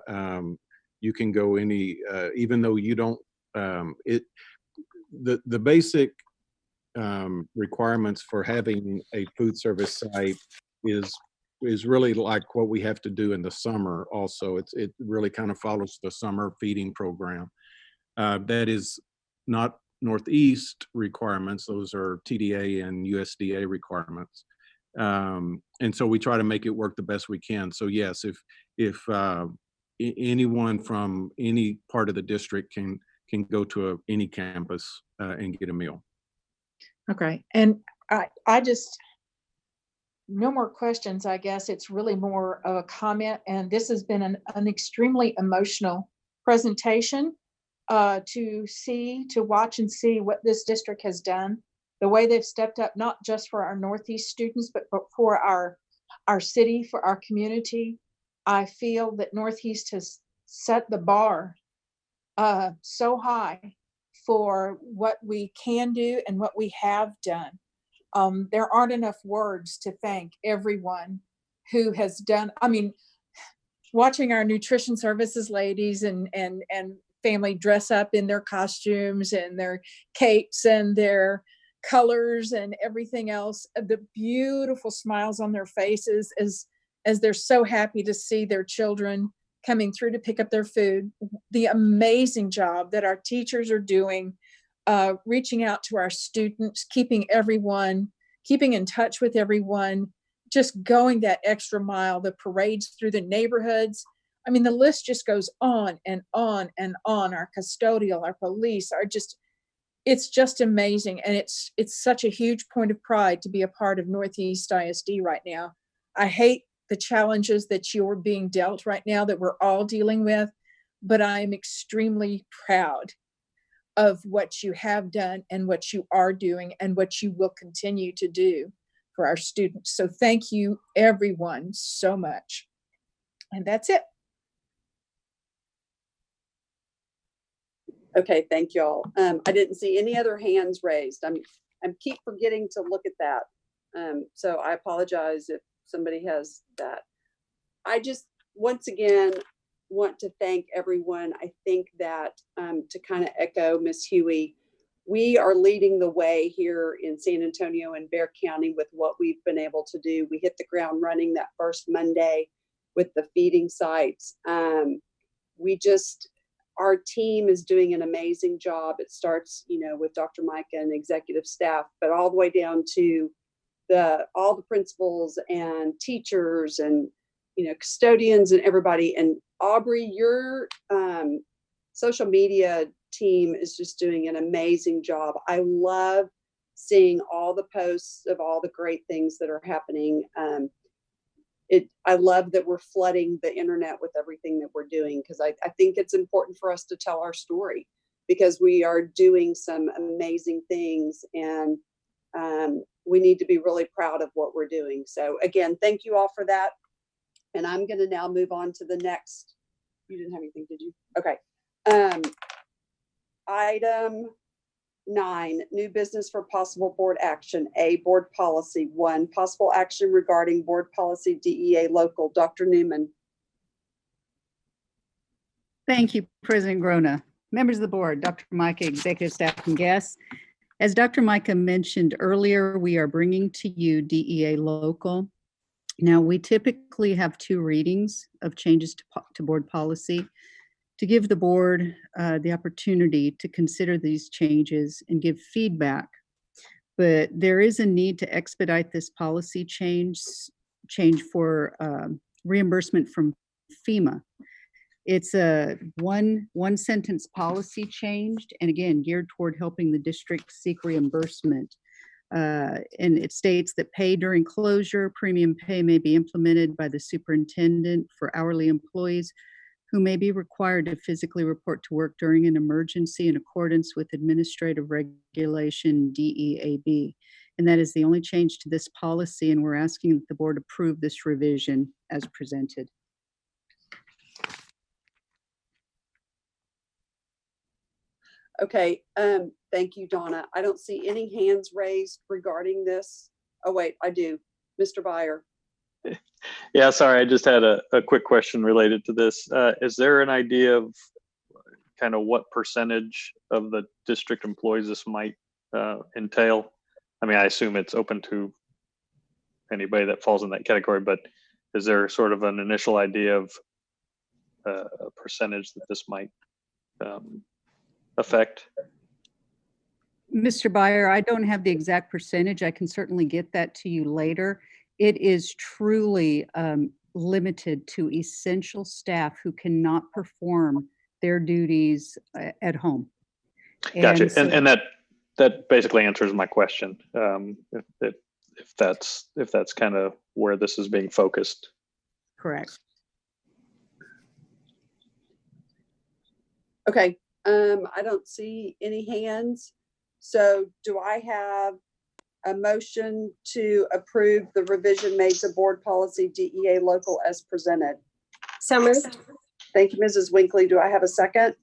you can go any, even though you don't, the basic requirements for having a food service site is really like what we have to do in the summer also. It really kind of follows the summer feeding program. That is not Northeast requirements. Those are TDA and USDA requirements. And so we try to make it work the best we can. So yes, if anyone from any part of the district can go to any campus and get a meal. Okay, and I just, no more questions, I guess. It's really more of a comment, and this has been an extremely emotional presentation to watch and see what this district has done, the way they've stepped up, not just for our Northeast students, but for our city, for our community. I feel that Northeast has set the bar so high for what we can do and what we have done. There aren't enough words to thank everyone who has done. I mean, watching our nutrition services ladies and family dress up in their costumes and their capes and their colors and everything else, the beautiful smiles on their faces as they're so happy to see their children coming through to pick up their food. The amazing job that our teachers are doing, reaching out to our students, keeping in touch with everyone, just going that extra mile, the parades through the neighborhoods. I mean, the list just goes on and on and on. Our custodial, our police are just, it's just amazing. And it's such a huge point of pride to be a part of Northeast ISD right now. I hate the challenges that you're being dealt right now, that we're all dealing with, but I am extremely proud of what you have done and what you are doing and what you will continue to do for our students. So thank you everyone so much. And that's it. Okay, thank y'all. I didn't see any other hands raised. I'm keep forgetting to look at that. So I apologize if somebody has that. I just, once again, want to thank everyone. I think that to kind of echo Ms. Huey, we are leading the way here in San Antonio and Bexar County with what we've been able to do. We hit the ground running that first Monday with the feeding sites. Our team is doing an amazing job. It starts, with Dr. Micah and executive staff, but all the way down to all the principals and teachers and, custodians and everybody. And Aubrey, your social media team is just doing an amazing job. I love seeing all the posts of all the great things that are happening. I love that we're flooding the internet with everything that we're doing, because I think it's important for us to tell our story, because we are doing some amazing things, and we need to be really proud of what we're doing. So again, thank you all for that. And I'm going to now move on to the next. You didn't have anything, did you? Okay. Item 9, new business for possible board action. A, board policy. 1, possible action regarding board policy DEA local. Dr. Newman. Thank you, President Grona. Members of the board, Dr. Micah, executive staff, and guests. As Dr. Micah mentioned earlier, we are bringing to you DEA local. Now, we typically have 2 readings of changes to board policy to give the board the opportunity to consider these changes and give feedback. But there is a need to expedite this policy change for reimbursement from FEMA. It's a one sentence policy changed, and again, geared toward helping the district seek reimbursement. And it states that pay during closure, premium pay may be implemented by the superintendent for hourly employees who may be required to physically report to work during an emergency in accordance with Administrative Regulation DEAB. And that is the only change to this policy, and we're asking that the board approve this revision as presented. Okay, thank you, Donna. I don't see any hands raised regarding this. Oh, wait, I do. Mr. Byer. Yeah, sorry, I just had a quick question related to this. Is there an idea of kind of what percentage of the district employees this might entail? I mean, I assume it's open to anybody that falls in that category, but is there sort of an initial idea of a percentage that this might affect? Mr. Byer, I don't have the exact percentage. I can certainly get that to you later. it is truly limited to essential staff who cannot perform their duties at home. Gotcha. so- And that basically answers my question. If that's kind of where this is being focused. Correct. Okay, I don't see any hands. So do I have a motion to approve the revision made to board policy DEA local as presented? So moved. Thank you, Mrs. Winkley. Do I have a second?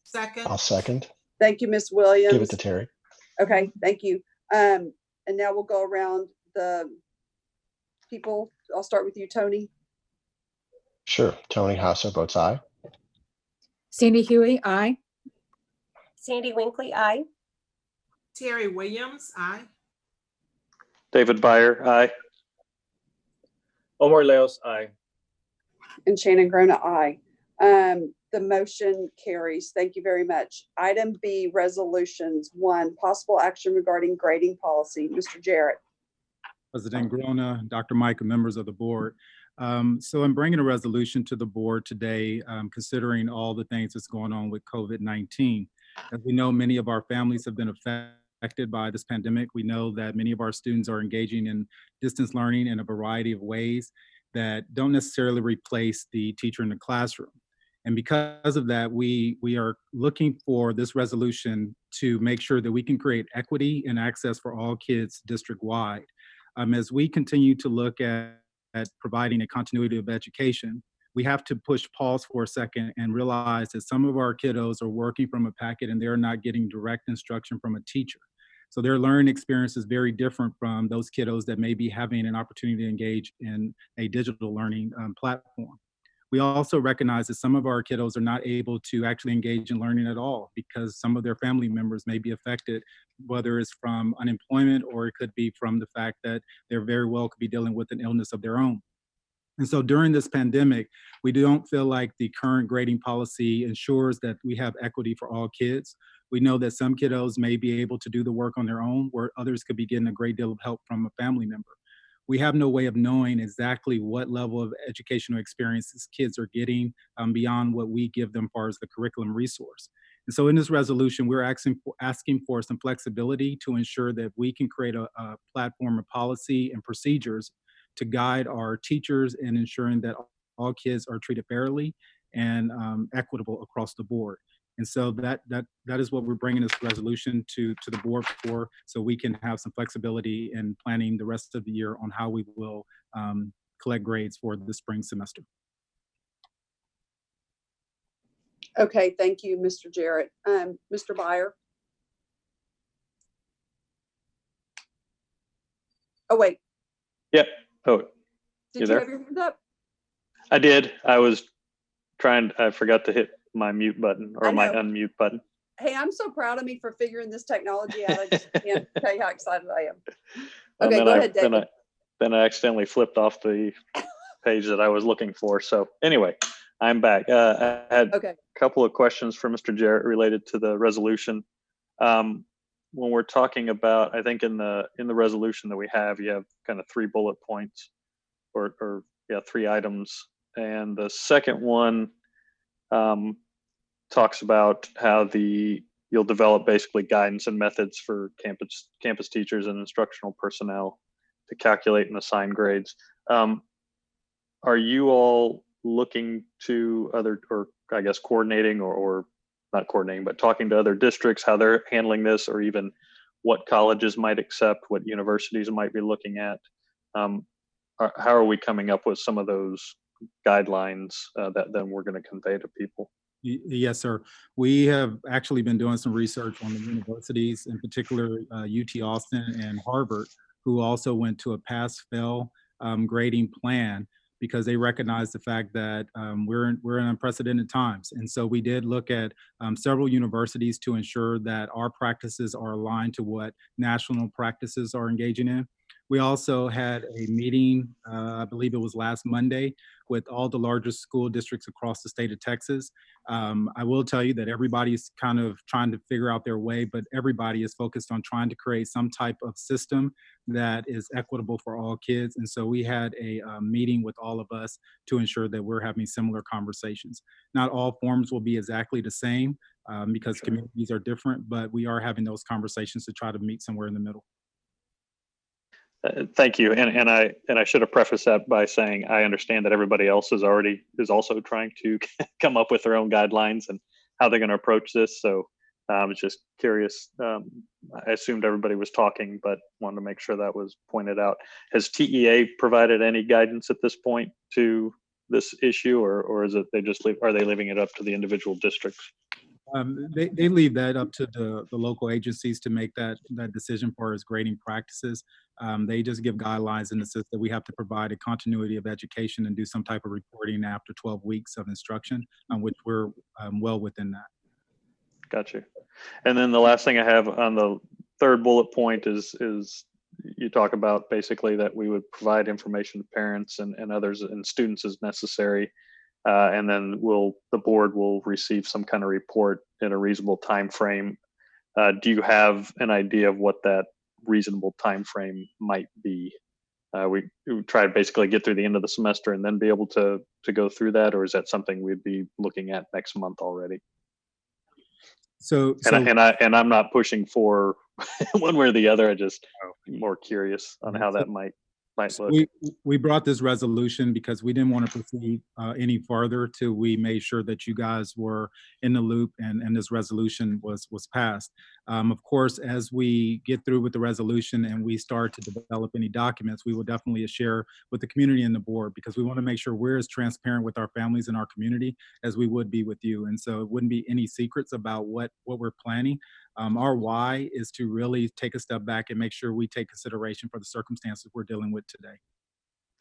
Second. I'll second. Thank you, Ms. Williams. Give it to Terry. Okay, thank you. And now we'll go around the people. I'll start with you, Tony. Sure. Tony Hasso votes aye. Sandy Huey, aye. Sandy Winkley, aye. Terry Williams, aye. David Byer, aye. Omar Leos, aye. And Shannon Grona, aye. The motion carries. Thank you very much. Item B, resolutions. 1, possible action regarding grading policy. Mr. Jarrett. President Grona, Dr. Micah, members of the board. So I'm bringing a resolution to the board today, considering all the things that's going on with COVID-19. As we know, many of our families have been affected by this pandemic. We know that many of our students are engaging in distance learning in a variety of ways that don't necessarily replace the teacher in the classroom. And because of that, we are looking for this resolution to make sure that we can create equity and access for all kids district-wide. As we continue to look at providing a continuity of education, we have to push pause for a second and realize that some of our kiddos are working from a packet and they're not getting direct instruction from a teacher. So their learning experience is very different from those kiddos that may be having an opportunity to engage in a digital learning platform. We also recognize that some of our kiddos are not able to actually engage in learning at all because some of their family members may be affected, whether it's from unemployment or it could be from the fact that they're very well could be dealing with an illness of their own. And so during this pandemic, we don't feel like the current grading policy ensures that we have equity for all kids. We know that some kiddos may be able to do the work on their own, where others could be getting a great deal of help from a family member. We have no way of knowing exactly what level of educational experiences kids are getting beyond what we give them as far as the curriculum resource. And so in this resolution, we're asking for some flexibility to ensure that we can create a platform of policy and procedures to guide our teachers in ensuring that all kids are treated fairly and equitable across the board. And so that is what we're bringing this resolution to the board for, so we can have some flexibility in planning the rest of the year on how we will collect grades for the spring semester. Okay, thank you, Mr. Jarrett. Mr. Byer. Oh, wait. Yep. Oh, Did you there? have your hand up? I did. I was I forgot to hit my mute button or my unmute button. Hey, I'm so proud of me for figuring this technology out. I just can't tell you how excited I am. And Okay, then go ahead, David. Then I accidentally flipped off the page that I was looking for. So anyway, I'm back. I had a couple of questions for Mr. Jarrett related to the resolution. When we're talking about, I think in the resolution that we have, you have kind of 3 bullet points or 3 items. And the second one talks about how you'll develop basically guidance and methods for campus teachers and instructional personnel to calculate and assign grades. Are you all looking to other, or I guess coordinating or not coordinating, but talking to other districts, how they're handling this, or even what colleges might accept, what universities might be looking at? How are we coming up with some of those guidelines that then we're going to convey to people? Yes, sir. We have actually been doing some research on the universities, in particular UT Austin and Harvard, who also went to a pass-fail grading plan because they recognize the fact that we're in unprecedented times. And so we did look at several universities to ensure that our practices are aligned to what national practices are engaging in. We also had a meeting, I believe it was last Monday, with all the largest school districts across the state of Texas. I will tell you that everybody's kind of trying to figure out their way, but everybody is focused on trying to create some type of system that is equitable for all kids. And so we had a meeting with all of us to ensure that we're having similar conversations. Not all forms will be exactly the same because communities are different, but we are having those conversations to try to meet somewhere in the middle. Thank you, and I should have prefaced that by saying I understand that everybody else is also trying to come up with their own guidelines and how they're going to approach this. So I was just curious. I assumed everybody was talking, but wanted to make sure that was pointed out. Has TEA provided any guidance at this point to this issue, or is it are they leaving it up to the individual districts? They leave that up to the local agencies to make that decision for as grading practices. They just give guidelines in the sense that we have to provide a continuity of education and do some type of reporting after 12 weeks of instruction, which we're well within that. Got you. And then the last thing I have on the third bullet point is you talk about basically that we would provide information to parents and others and students as necessary. And then the board will receive some kind of report in a reasonable time frame. Do you have an idea of what that reasonable time frame might be? We try to basically get through the end of the semester and then be able to go through that, or is that something we'd be looking at next month already? I'm not pushing for one way or the other. I just more curious on how that might look. We brought this resolution because we didn't want to proceed any farther till we made sure that you guys were in the loop and this resolution was passed. Of course, as we get through with the resolution and we start to develop any documents, we will definitely share with the community and the board, because we want to make sure we're as transparent with our families and our community as we would be with you. And so it wouldn't be any secrets about what we're planning. Our why is to really take a step back and make sure we take consideration for the circumstances we're dealing with today.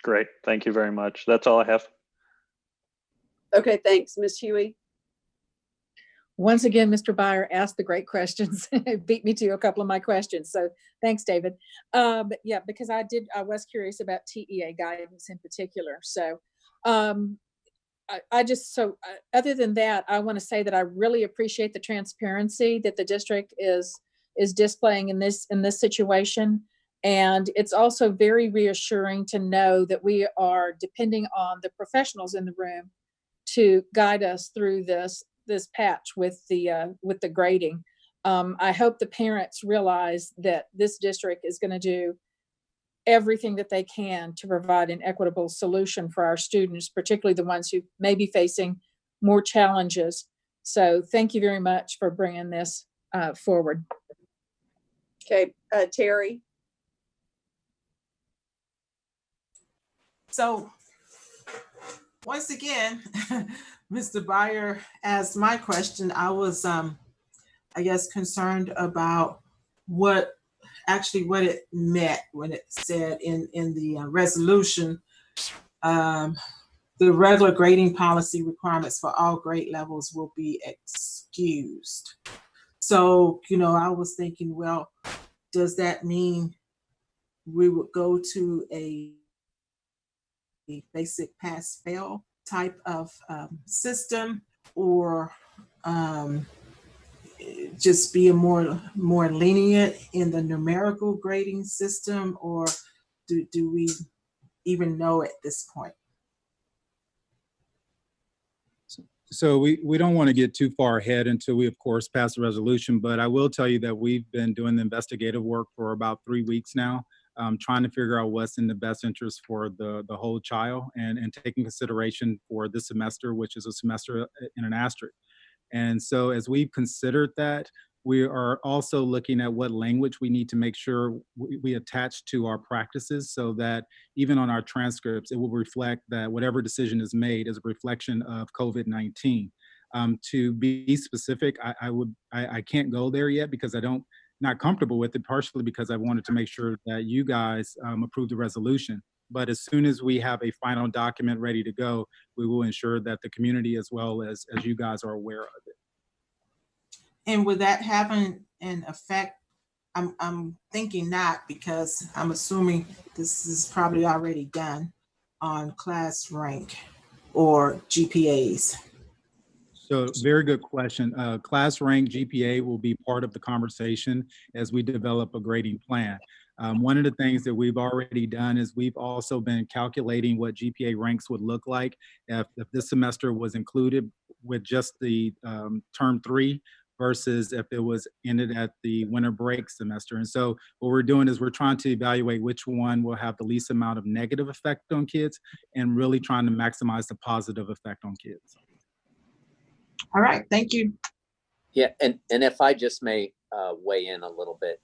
Great. Thank you very much. That's all I have. Okay, thanks. Ms. Huey. Once again, Mr. Byer asked the great questions. Beat me to a couple of my questions. So thanks, David. Yeah, because I was curious about TEA guidance in particular. So other than that, I want to say that I really appreciate the transparency that the district is displaying in this situation. And it's also very reassuring to know that we are depending on the professionals in the room to guide us through this patch with the grading. I hope the parents realize that this district is going to do everything that they can to provide an equitable solution for our students, particularly the ones who may be facing more challenges. So thank you very much for bringing this forward. Okay, Terry. So once again, Mr. Byer asked my question. I was, I guess, concerned about what it meant when it said in the resolution, the regular grading policy requirements for all grade levels will be excused. So, I was thinking, well, does that mean we would go to a basic pass-fail type of system, or just be a more lenient in the numerical grading system, or do we even know at this point? So we don't want to get too far ahead until we, of course, pass the resolution, but I will tell you that we've been doing the investigative work for about 3 weeks now, trying to figure out what's in the best interest for the whole child and taking consideration for this semester, which is a semester in an asterisk. And so as we've considered that, we are also looking at what language we need to make sure we attach to our practices, so that even on our transcripts, it will reflect that whatever decision is made is a reflection of COVID-19. To be specific, I can't go there yet because not comfortable with it, partially because I wanted to make sure that you guys approve the resolution. But as soon as we have a final document ready to go, we will ensure that the community as well as you guys are aware of it. And would that have an effect? I'm thinking not, because I'm assuming this is probably already done on class rank. or GPAs? So very good question. Class rank GPA will be part of the conversation as we develop a grading plan. One of the things that we've already done is we've also been calculating what GPA ranks would look like if this semester was included with just the term 3 versus if it was ended at the winter break semester. And so what we're doing is we're trying to evaluate which one will have the least amount of negative effect on kids and really trying to maximize the positive effect on kids. All right, thank you. Yeah, and if I just may weigh in a little bit.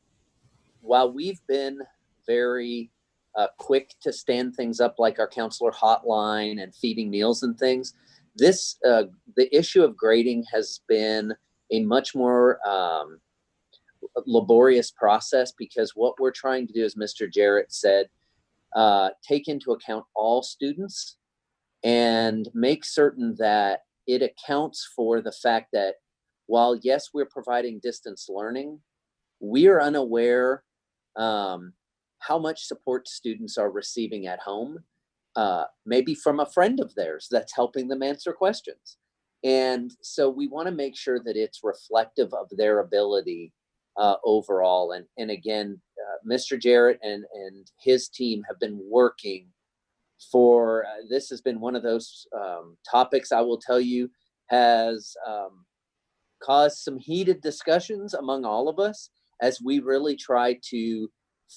While we've been very quick to stand things up like our counselor hotline and feeding meals and things, this the issue of grading has been a much more laborious process, because what we're trying to do, as Mr. Jarrett said, take into account all students and make certain that it accounts for the fact that while, yes, we're providing distance learning, we are unaware how much support students are receiving at home, maybe from a friend of theirs that's helping them answer questions. And so we want to make sure that it's reflective of their ability overall. And again, Mr. Jarrett and his team have been working for, this has been one of those topics, I will tell you, has caused some heated discussions among all of us as we really try to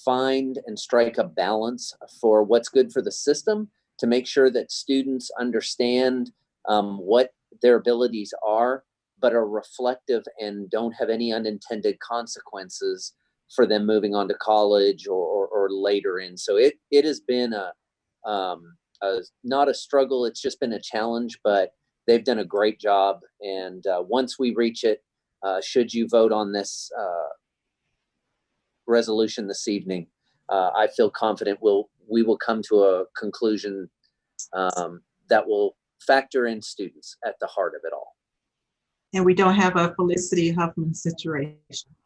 find and strike a balance for what's good for the system, to make sure that students understand what their abilities are, but are reflective and don't have any unintended consequences for them moving on to college or later in. So it has been not a struggle, it's just been a challenge, but they've done a great job. And once we reach it, should you vote on this resolution this evening, I feel confident we will come to a conclusion that will factor in students at the heart of it all. And we don't have a Felicity Huffman situation.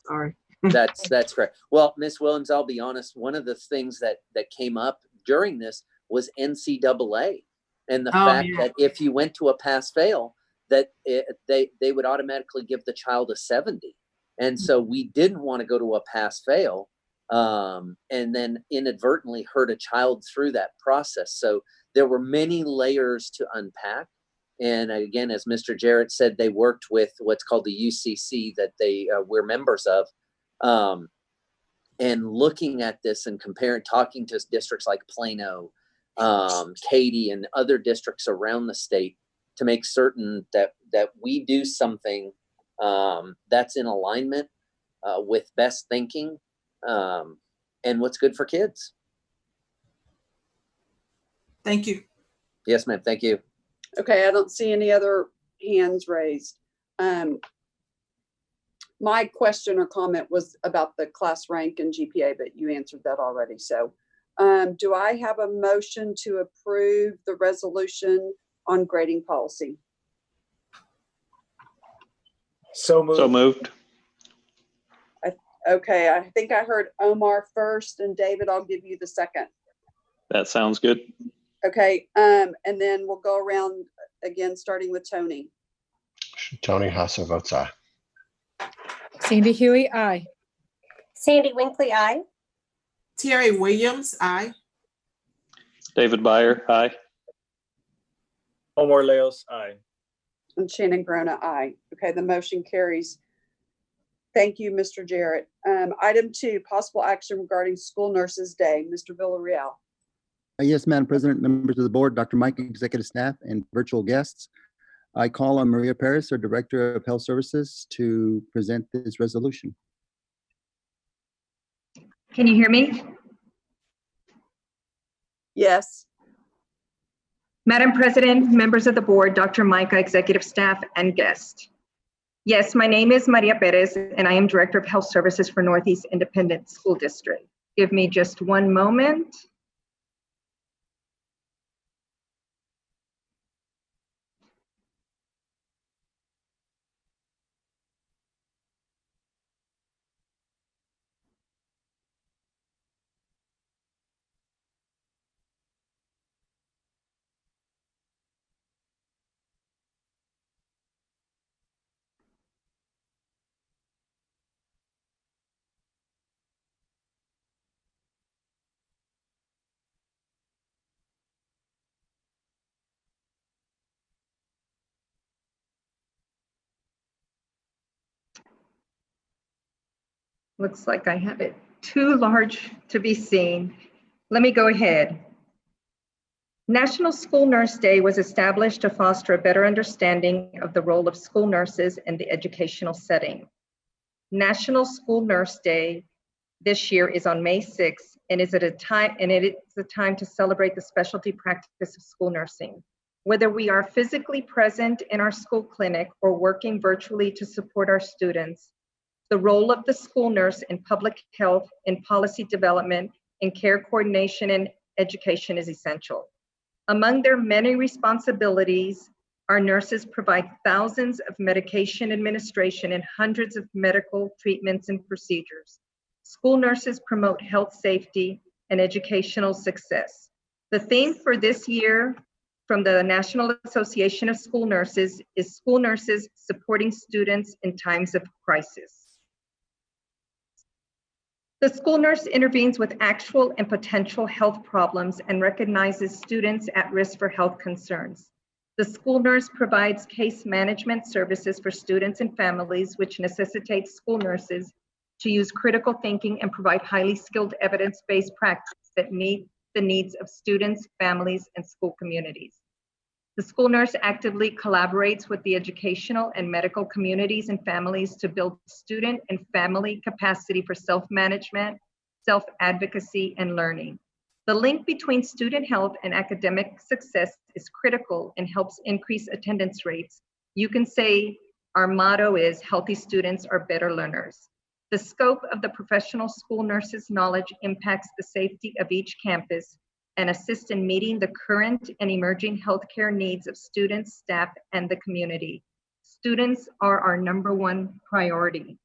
Sorry. That's correct. Well, Ms. Williams, I'll be honest, one of the things that came up during this was NCAA and the fact that if you went to a pass fail, that they would automatically give the child a 70. And so we didn't want to go to a pass fail and then inadvertently hurt a child through that process. So there were many layers to unpack. And again, as Mr. Jarrett said, they worked with what's called the UCC that we're members of. And looking at this and talking to districts like Plano, Katy, and other districts around the state to make certain that we do something that's in alignment with best thinking and what's good for kids. Thank you. Yes, ma'am. Thank you. Okay, I don't see any other hands raised. My question or comment was about the class rank and GPA, but you answered that already. So do I have a motion to approve the resolution on grading policy? So moved. So moved. Okay, I think I heard Omar first, and David, I'll give you the second. That sounds good. Okay, and then we'll go around again, starting with Tony. Tony Hasso votes aye. Sandy Huey, aye. Sandy Winkley, aye. Terry Williams, aye. David Byer, aye. Omar Leos, aye. And Shannon Grona, aye. Okay, the motion carries. Thank you, Mr. Jarrett. Item 2, possible action regarding School Nurses Day. Mr. Villarreal. Yes, Madam President, members of the board, Dr. Mike, executive staff, and virtual guests. I call on Maria Perez, our Director of Health Services, to present this resolution. Can you hear me? Yes. Madam President, members of the board, Dr. Micah, executive staff, and guests. Yes, my name is Maria Perez, and I am Director of Health Services for Northeast Independent School District. Give me just one moment. Looks like I have it too large to be seen. Let me go ahead. National School Nurse Day was established to foster a better understanding of the role of school nurses in the educational setting. National School Nurse Day this year is on May 6th and it is a time to celebrate the specialty practice of school nursing. Whether we are physically present in our school clinic or working virtually to support our students, the role of the school nurse in public health, in policy development, in care coordination and education is essential. Among their many responsibilities, our nurses provide thousands of medication administration and hundreds of medical treatments and procedures. School nurses promote health safety and educational success. The theme for this year from the National Association of School Nurses is School Nurses Supporting Students in Times of Crisis. The school nurse intervenes with actual and potential health problems and recognizes students at risk for health concerns. The school nurse provides case management services for students and families, which necessitates school nurses to use critical thinking and provide highly skilled evidence-based practice that meet the needs of students, families, and school communities. The school nurse actively collaborates with the educational and medical communities and families to build student and family capacity for self-management, self-advocacy, and learning. The link between student health and academic success is critical and helps increase attendance rates. You can say our motto is healthy students are better learners. The scope of the professional school nurse's knowledge impacts the safety of each campus and assist in meeting the current and emerging healthcare needs of students, staff, and the community. Students are our #1 priority.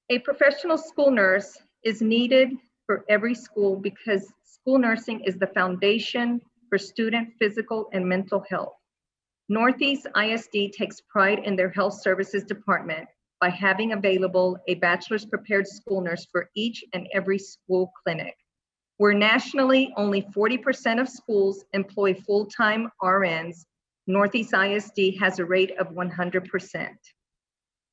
A professional school nurse is needed for every school because school nursing is the foundation for student physical and mental health. Northeast ISD takes pride in their health services department by having available a bachelor's prepared school nurse for each and every school clinic. Where nationally only 40% of schools employ full-time RNs, Northeast ISD has a rate of 100%.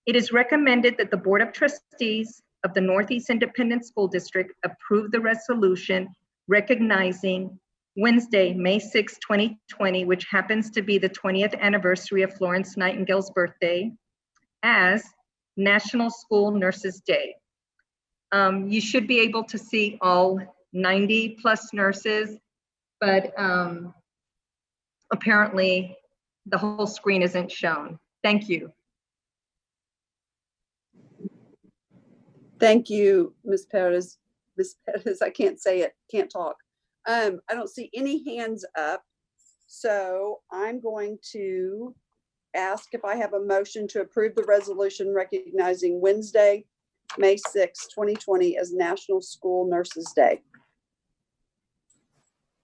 It is recommended that the Board of Trustees of the Northeast Independent School District approve the resolution recognizing Wednesday, May 6, 2020, which happens to be the 20th anniversary of Florence Nightingale's birthday, as National School Nurses Day. You should be able to see all 90 plus nurses, but apparently the whole screen isn't shown. Thank you. Thank you, Ms. Perez. Ms. Perez, I can't say it, can't talk. I don't see any hands up. So I'm going to ask if I have a motion to approve the resolution recognizing Wednesday, May 6, 2020 as National School Nurses Day.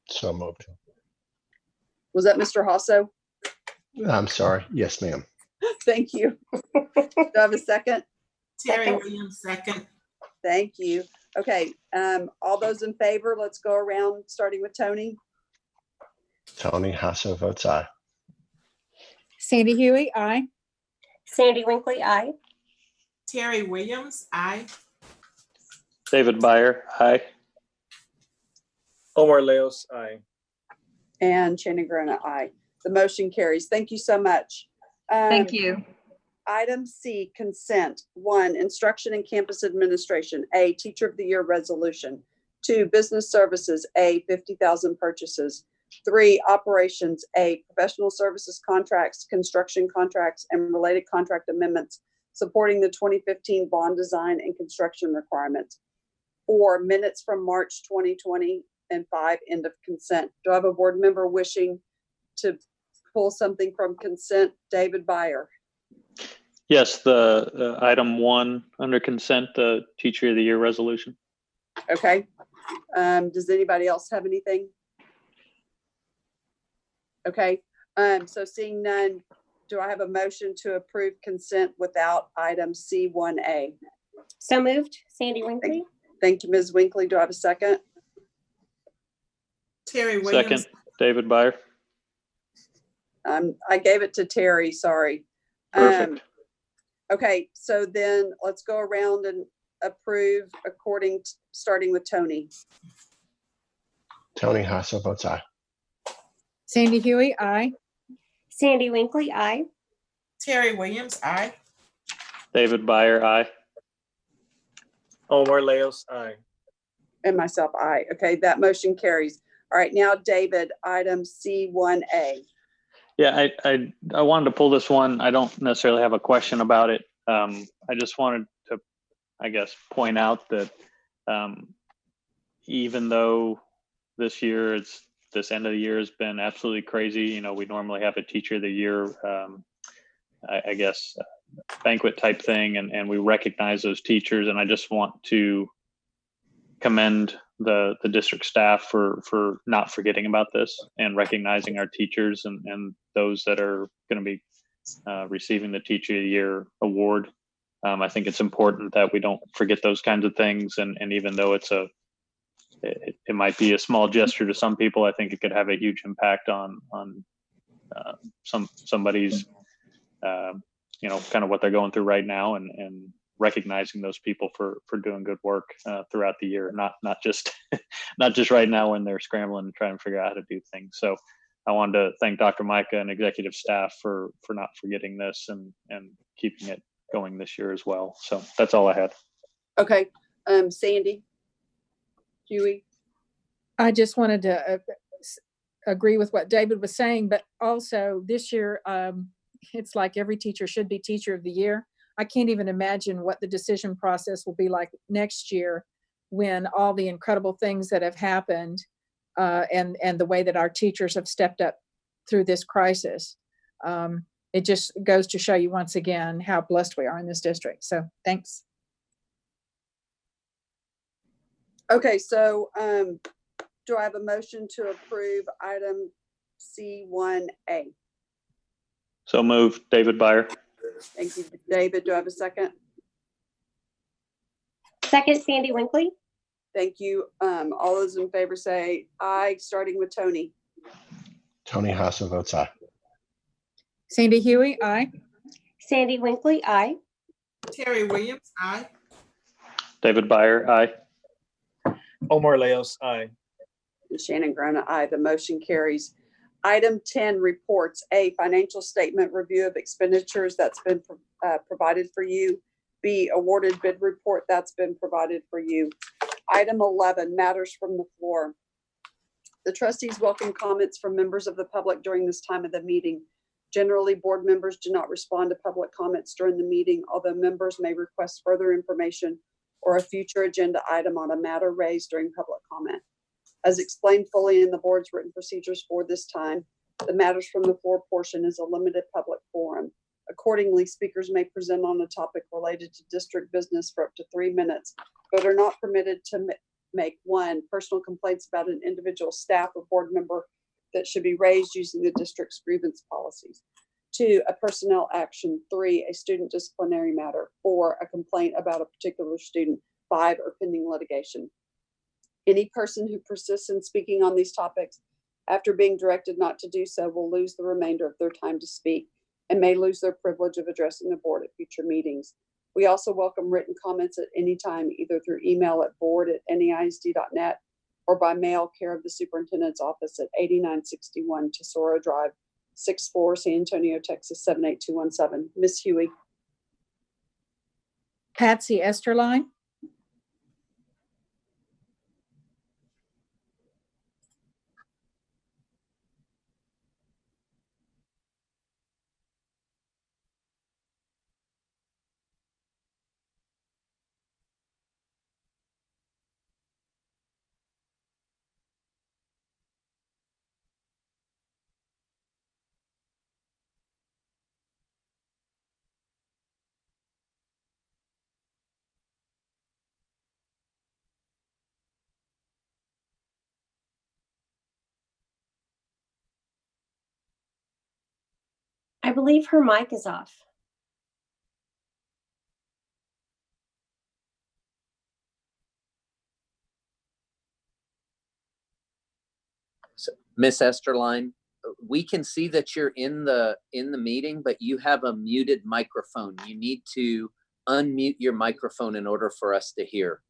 So moved. Was that Mr. Hasso? I'm sorry. Yes, ma'am. Thank you. Do I have a second? Terry Williams, second. Thank you. Okay, all those in favor, let's go around starting with Tony. Tony Hasso votes aye. Sandy Huey, aye. Sandy Winkley, aye. Terry Williams, aye. David Byer, aye. Omar Leos, aye. And Shannon Grona, aye. The motion carries. Thank you so much. Thank you. Item C, consent. 1, instruction and campus administration. A, teacher of the year resolution. 2, business services. A, 50,000 purchases. 3, operations. A, professional services contracts, construction contracts, and related contract amendments supporting the 2015 bond design and construction requirements. 4, minutes from March 2020. And 5, end of consent. Do I have a board member wishing to pull something from consent? David Byer. Yes, the item 1 under consent, the teacher of the year resolution. Okay. Does anybody else have anything? Okay. So seeing none, do I have a motion to approve consent without item C1A? So moved. Sandy Winkley. Thank you, Ms. Winkley. Do I have a second? Terry Williams. Second, David Byer. I gave it to Terry, sorry. Perfect. Okay, so then let's go around and approve starting with Tony. Tony Hasso votes aye. Sandy Huey, aye. Sandy Winkley, aye. Terry Williams, aye. David Byer, aye. Omar Leos, aye. And myself, aye. Okay, that motion carries. All right, now David, item C1A. Yeah, I wanted to pull this one. I don't necessarily have a question about it. I just wanted to, I guess, point out that even though this end of the year has been absolutely crazy, you know, we normally have a teacher of the year, I guess, banquet type thing, and we recognize those teachers. And I just want to commend the district staff for not forgetting about this and recognizing our teachers and those that are going to be receiving the Teacher of the Year award. I think it's important that we don't forget those kinds of things. And even though it might be a small gesture to some people, I think it could have a huge impact on somebody's, you know, kind of what they're going through right now, and recognizing those people for doing good work throughout the year, not just not just right now when they're scrambling and trying to figure out how to do things. So I wanted to thank Dr. Micah and executive staff for not forgetting this and keeping it going this year as well. So that's all I had. Okay, Sandy, Huey. I just wanted to agree with what David was saying, but also this year, it's like every teacher should be Teacher of the Year. I can't even imagine what the decision process will be like next year when all the incredible things that have happened and the way that our teachers have stepped up through this crisis. It just goes to show you once again how blessed we are in this district. So thanks. Okay, so do I have a motion to approve item C1A? So moved, David Byer. Thank you, David. Do I have a second? Second, Sandy Winkley. Thank you. All those in favor say aye, starting with Tony. Tony Hasso votes aye. Sandy Huey, aye. Sandy Winkley, aye. Terry Williams, aye. David Byer, aye. Omar Leos, aye. And Shannon Grona, aye. The motion carries. Item 10, reports. A, financial statement review of expenditures that's been provided for you. B, awarded bid report that's been provided for you. Item 11, matters from the floor. The trustees welcome comments from members of the public during this time of the meeting. Generally, board members do not respond to public comments during the meeting, although members may request further information or a future agenda item on a matter raised during public comment. As explained fully in the board's written procedures for this time, the matters from the floor portion is a limited public forum. Accordingly, speakers may present on a topic related to district business for up to 3 minutes, but are not permitted to make 1, personal complaints about an individual staff or board member that should be raised using the district's grievance policies. 2, a personnel action. 3, a student disciplinary matter. 4, a complaint about a particular student. 5, or pending litigation. Any person who persists in speaking on these topics after being directed not to do so will lose the remainder of their time to speak and may lose their privilege of addressing the board at future meetings. We also welcome written comments at any time, either through email at board@neisd.net or by mail, care of the superintendent's office at 8961 Tesoro Drive, 6th floor, San Antonio, Texas, 78217. Ms. Huey. Patsy Esterline. I believe her mic is off. So, Miss Esterline, we can see that you're in the meeting, but you have a muted microphone. You need to unmute your microphone in order for us to hear.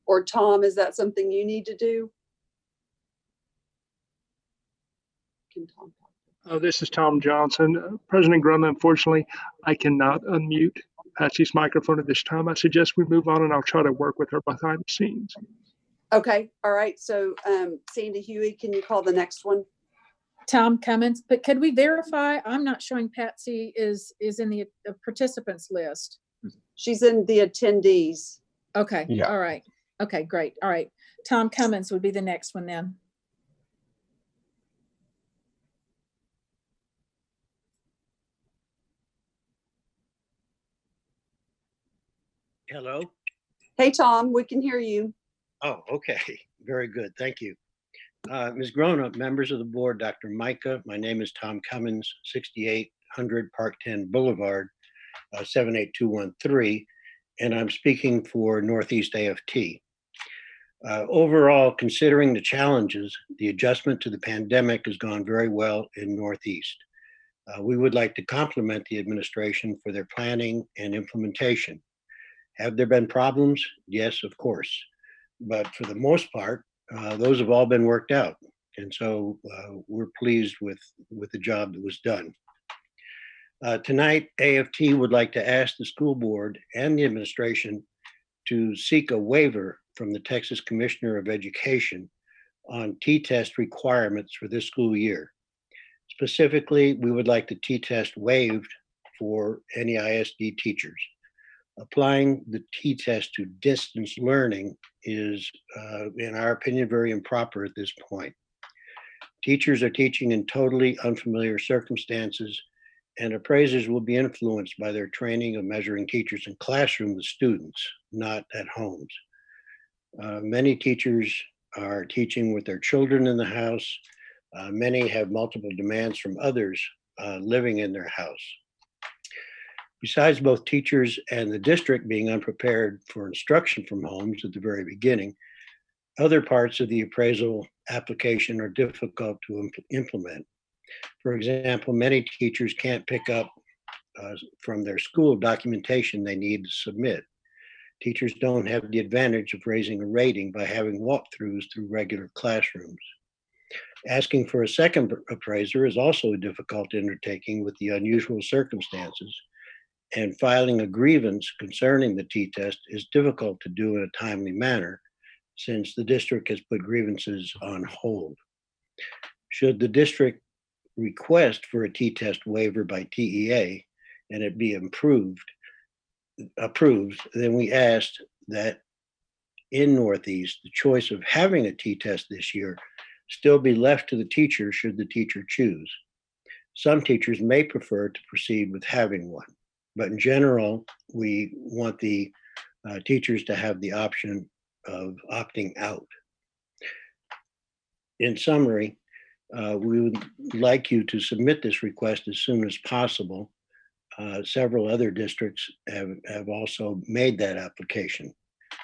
Or Tom, is that something you need to do? Can Tom talk? This is Tom Johnson. President Grunley, unfortunately, I cannot unmute Patsy's microphone at this time. I suggest we move on and I'll try to work with her behind the scenes. Okay, all right. So Sandy Huey, can you call the next one? Tom Cummins, but could we verify? I'm not showing Patsy is in the participants list. She's in the attendees. Okay, Yeah. all right. Okay, great. All right. Tom Cummins would be the next one then. Hello. Hey, Tom, we can hear you. Oh, okay. Very good. Thank you. Ms. Grown-up, members of the board, Dr. Micah, my name is Tom Cummins, 6800 Park 10 Boulevard, 78213, and I'm speaking for Northeast AFT. Overall, considering the challenges, the adjustment to the pandemic has gone very well in Northeast. We would like to compliment the administration for their planning and implementation. Have there been problems? Yes, of course. But for the most part, those have all been worked out. And so we're pleased with the job that was done. Tonight, AFT would like to ask the school board and the administration to seek a waiver from the Texas Commissioner of Education on T-test requirements for this school year. Specifically, we would like the T-test waived for any ISD teachers. Applying the T-test to distance learning is, in our opinion, very improper at this point. Teachers are teaching in totally unfamiliar circumstances, and appraisers will be influenced by their training of measuring teachers in classroom with students, not at homes. Many teachers are teaching with their children in the house. Many have multiple demands from others living in their house. Besides both teachers and the district being unprepared for instruction from homes at the very beginning, other parts of the appraisal application are difficult to implement. For example, many teachers can't pick up from their school documentation they need to submit. Teachers don't have the advantage of raising a rating by having walkthroughs through regular classrooms. Asking for a second appraiser is also a difficult undertaking with the unusual circumstances, and filing a grievance concerning the T-test is difficult to do in a timely manner since the district has put grievances on hold. Should the district request for a T-test waiver by TEA and it be approved, then we asked that in Northeast, the choice of having a T-test this year still be left to the teacher should the teacher choose. Some teachers may prefer to proceed with having one, but in general, we want the teachers to have the option of opting out. In summary, we would like you to submit this request as soon as possible. Several other districts have also made that application.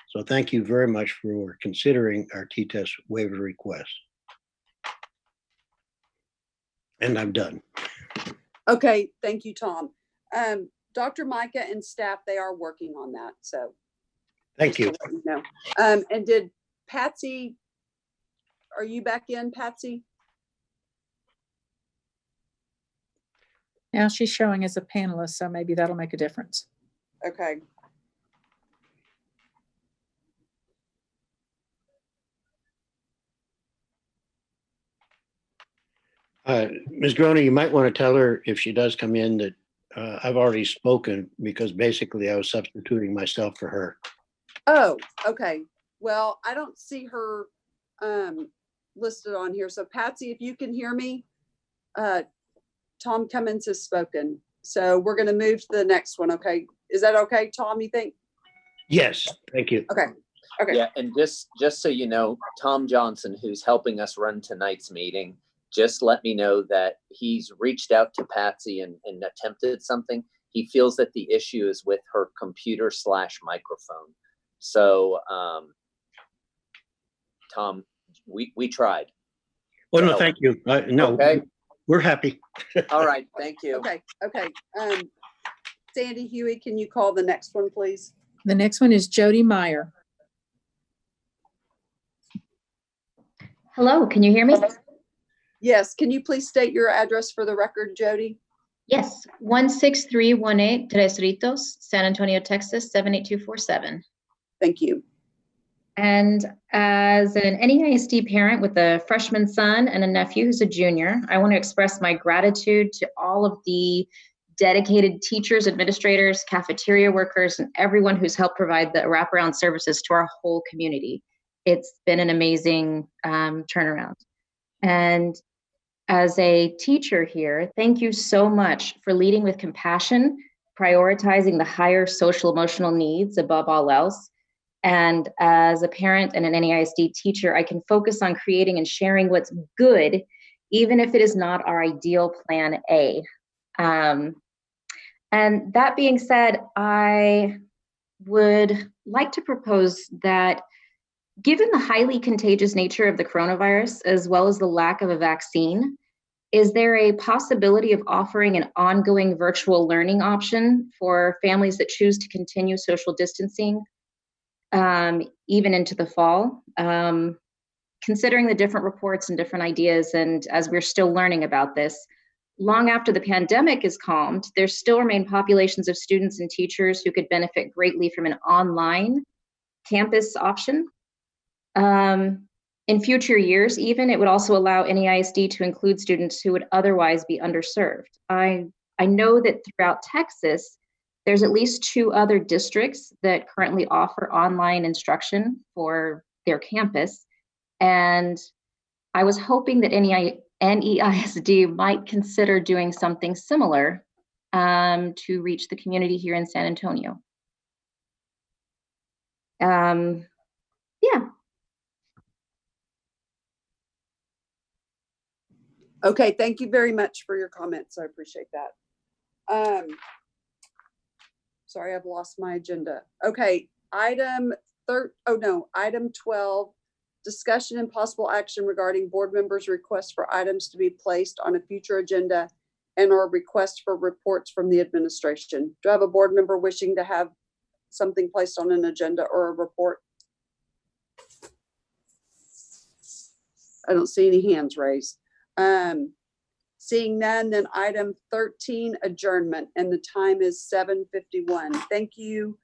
So thank you very much for considering our T-test waiver request. And I'm done. Okay, thank you, Tom. Dr. Micah and staff, they are working on that, so. Thank you. No. And did Patsy, are you back in, Patsy? Now she's showing as a panelist, so maybe that'll make a difference. Okay. Ms. Groner, you might want to tell her if she does come in that I've already spoken because basically I was substituting myself for her. Oh, okay. Well, I don't see her listed on here. So Patsy, if you can hear me, Tom Cummins has spoken. So we're going to move to the next one. Okay. Is that okay, Tom, you think? Yes, thank you. Okay. Okay. Yeah, and just so you know, Tom Johnson, who's helping us run tonight's meeting, just let me know that he's reached out to Patsy and attempted something. He feels that the issue is with her computer / microphone. So, Tom, we tried. Well, no, thank you. No, Okay. we're happy. All right, thank you. Okay, okay. Sandy Huey, can you call the next one, please? The next one is Jody Meyer. Hello, can you hear me? Yes, can you please state your address for the record, Jody? Yes, 16318 Tres Ritos, San Antonio, Texas, 78247. Thank you. And as an NEISD parent with a freshman son and a nephew who's a junior, I want to express my gratitude to all of the dedicated teachers, administrators, cafeteria workers, and everyone who's helped provide the wraparound services to our whole community. It's been an amazing turnaround. And as a teacher here, thank you so much for leading with compassion, prioritizing the higher social emotional needs above all else. And as a parent and an NEISD teacher, I can focus on creating and sharing what's good, even if it is not our ideal plan A. And that being said, I would like to propose that given the highly contagious nature of the coronavirus, as well as the lack of a vaccine, is there a possibility of offering an ongoing virtual learning option for families that choose to continue social distancing, even into the fall? Considering the different reports and different ideas, and as we're still learning about this, long after the pandemic is calmed, there still remain populations of students and teachers who could benefit greatly from an online campus option. In future years, even, it would also allow NEISD to include students who would otherwise be underserved. I know that throughout Texas, there's at least 2 other districts that currently offer online instruction for their campus. And I was hoping that NEISD might consider doing something similar to reach the community here in San Antonio. Yeah. Okay, thank you very much for your comments. I appreciate that. Sorry, I've lost my agenda. Okay, item 12, discussion and possible action regarding board members' requests for items to be placed on a future agenda and or requests for reports from the administration. Do I have a board member wishing to have something placed on an agenda or a report? I don't see any hands raised. Seeing none, then item 13, adjournment, and the time is 7:51. Thank you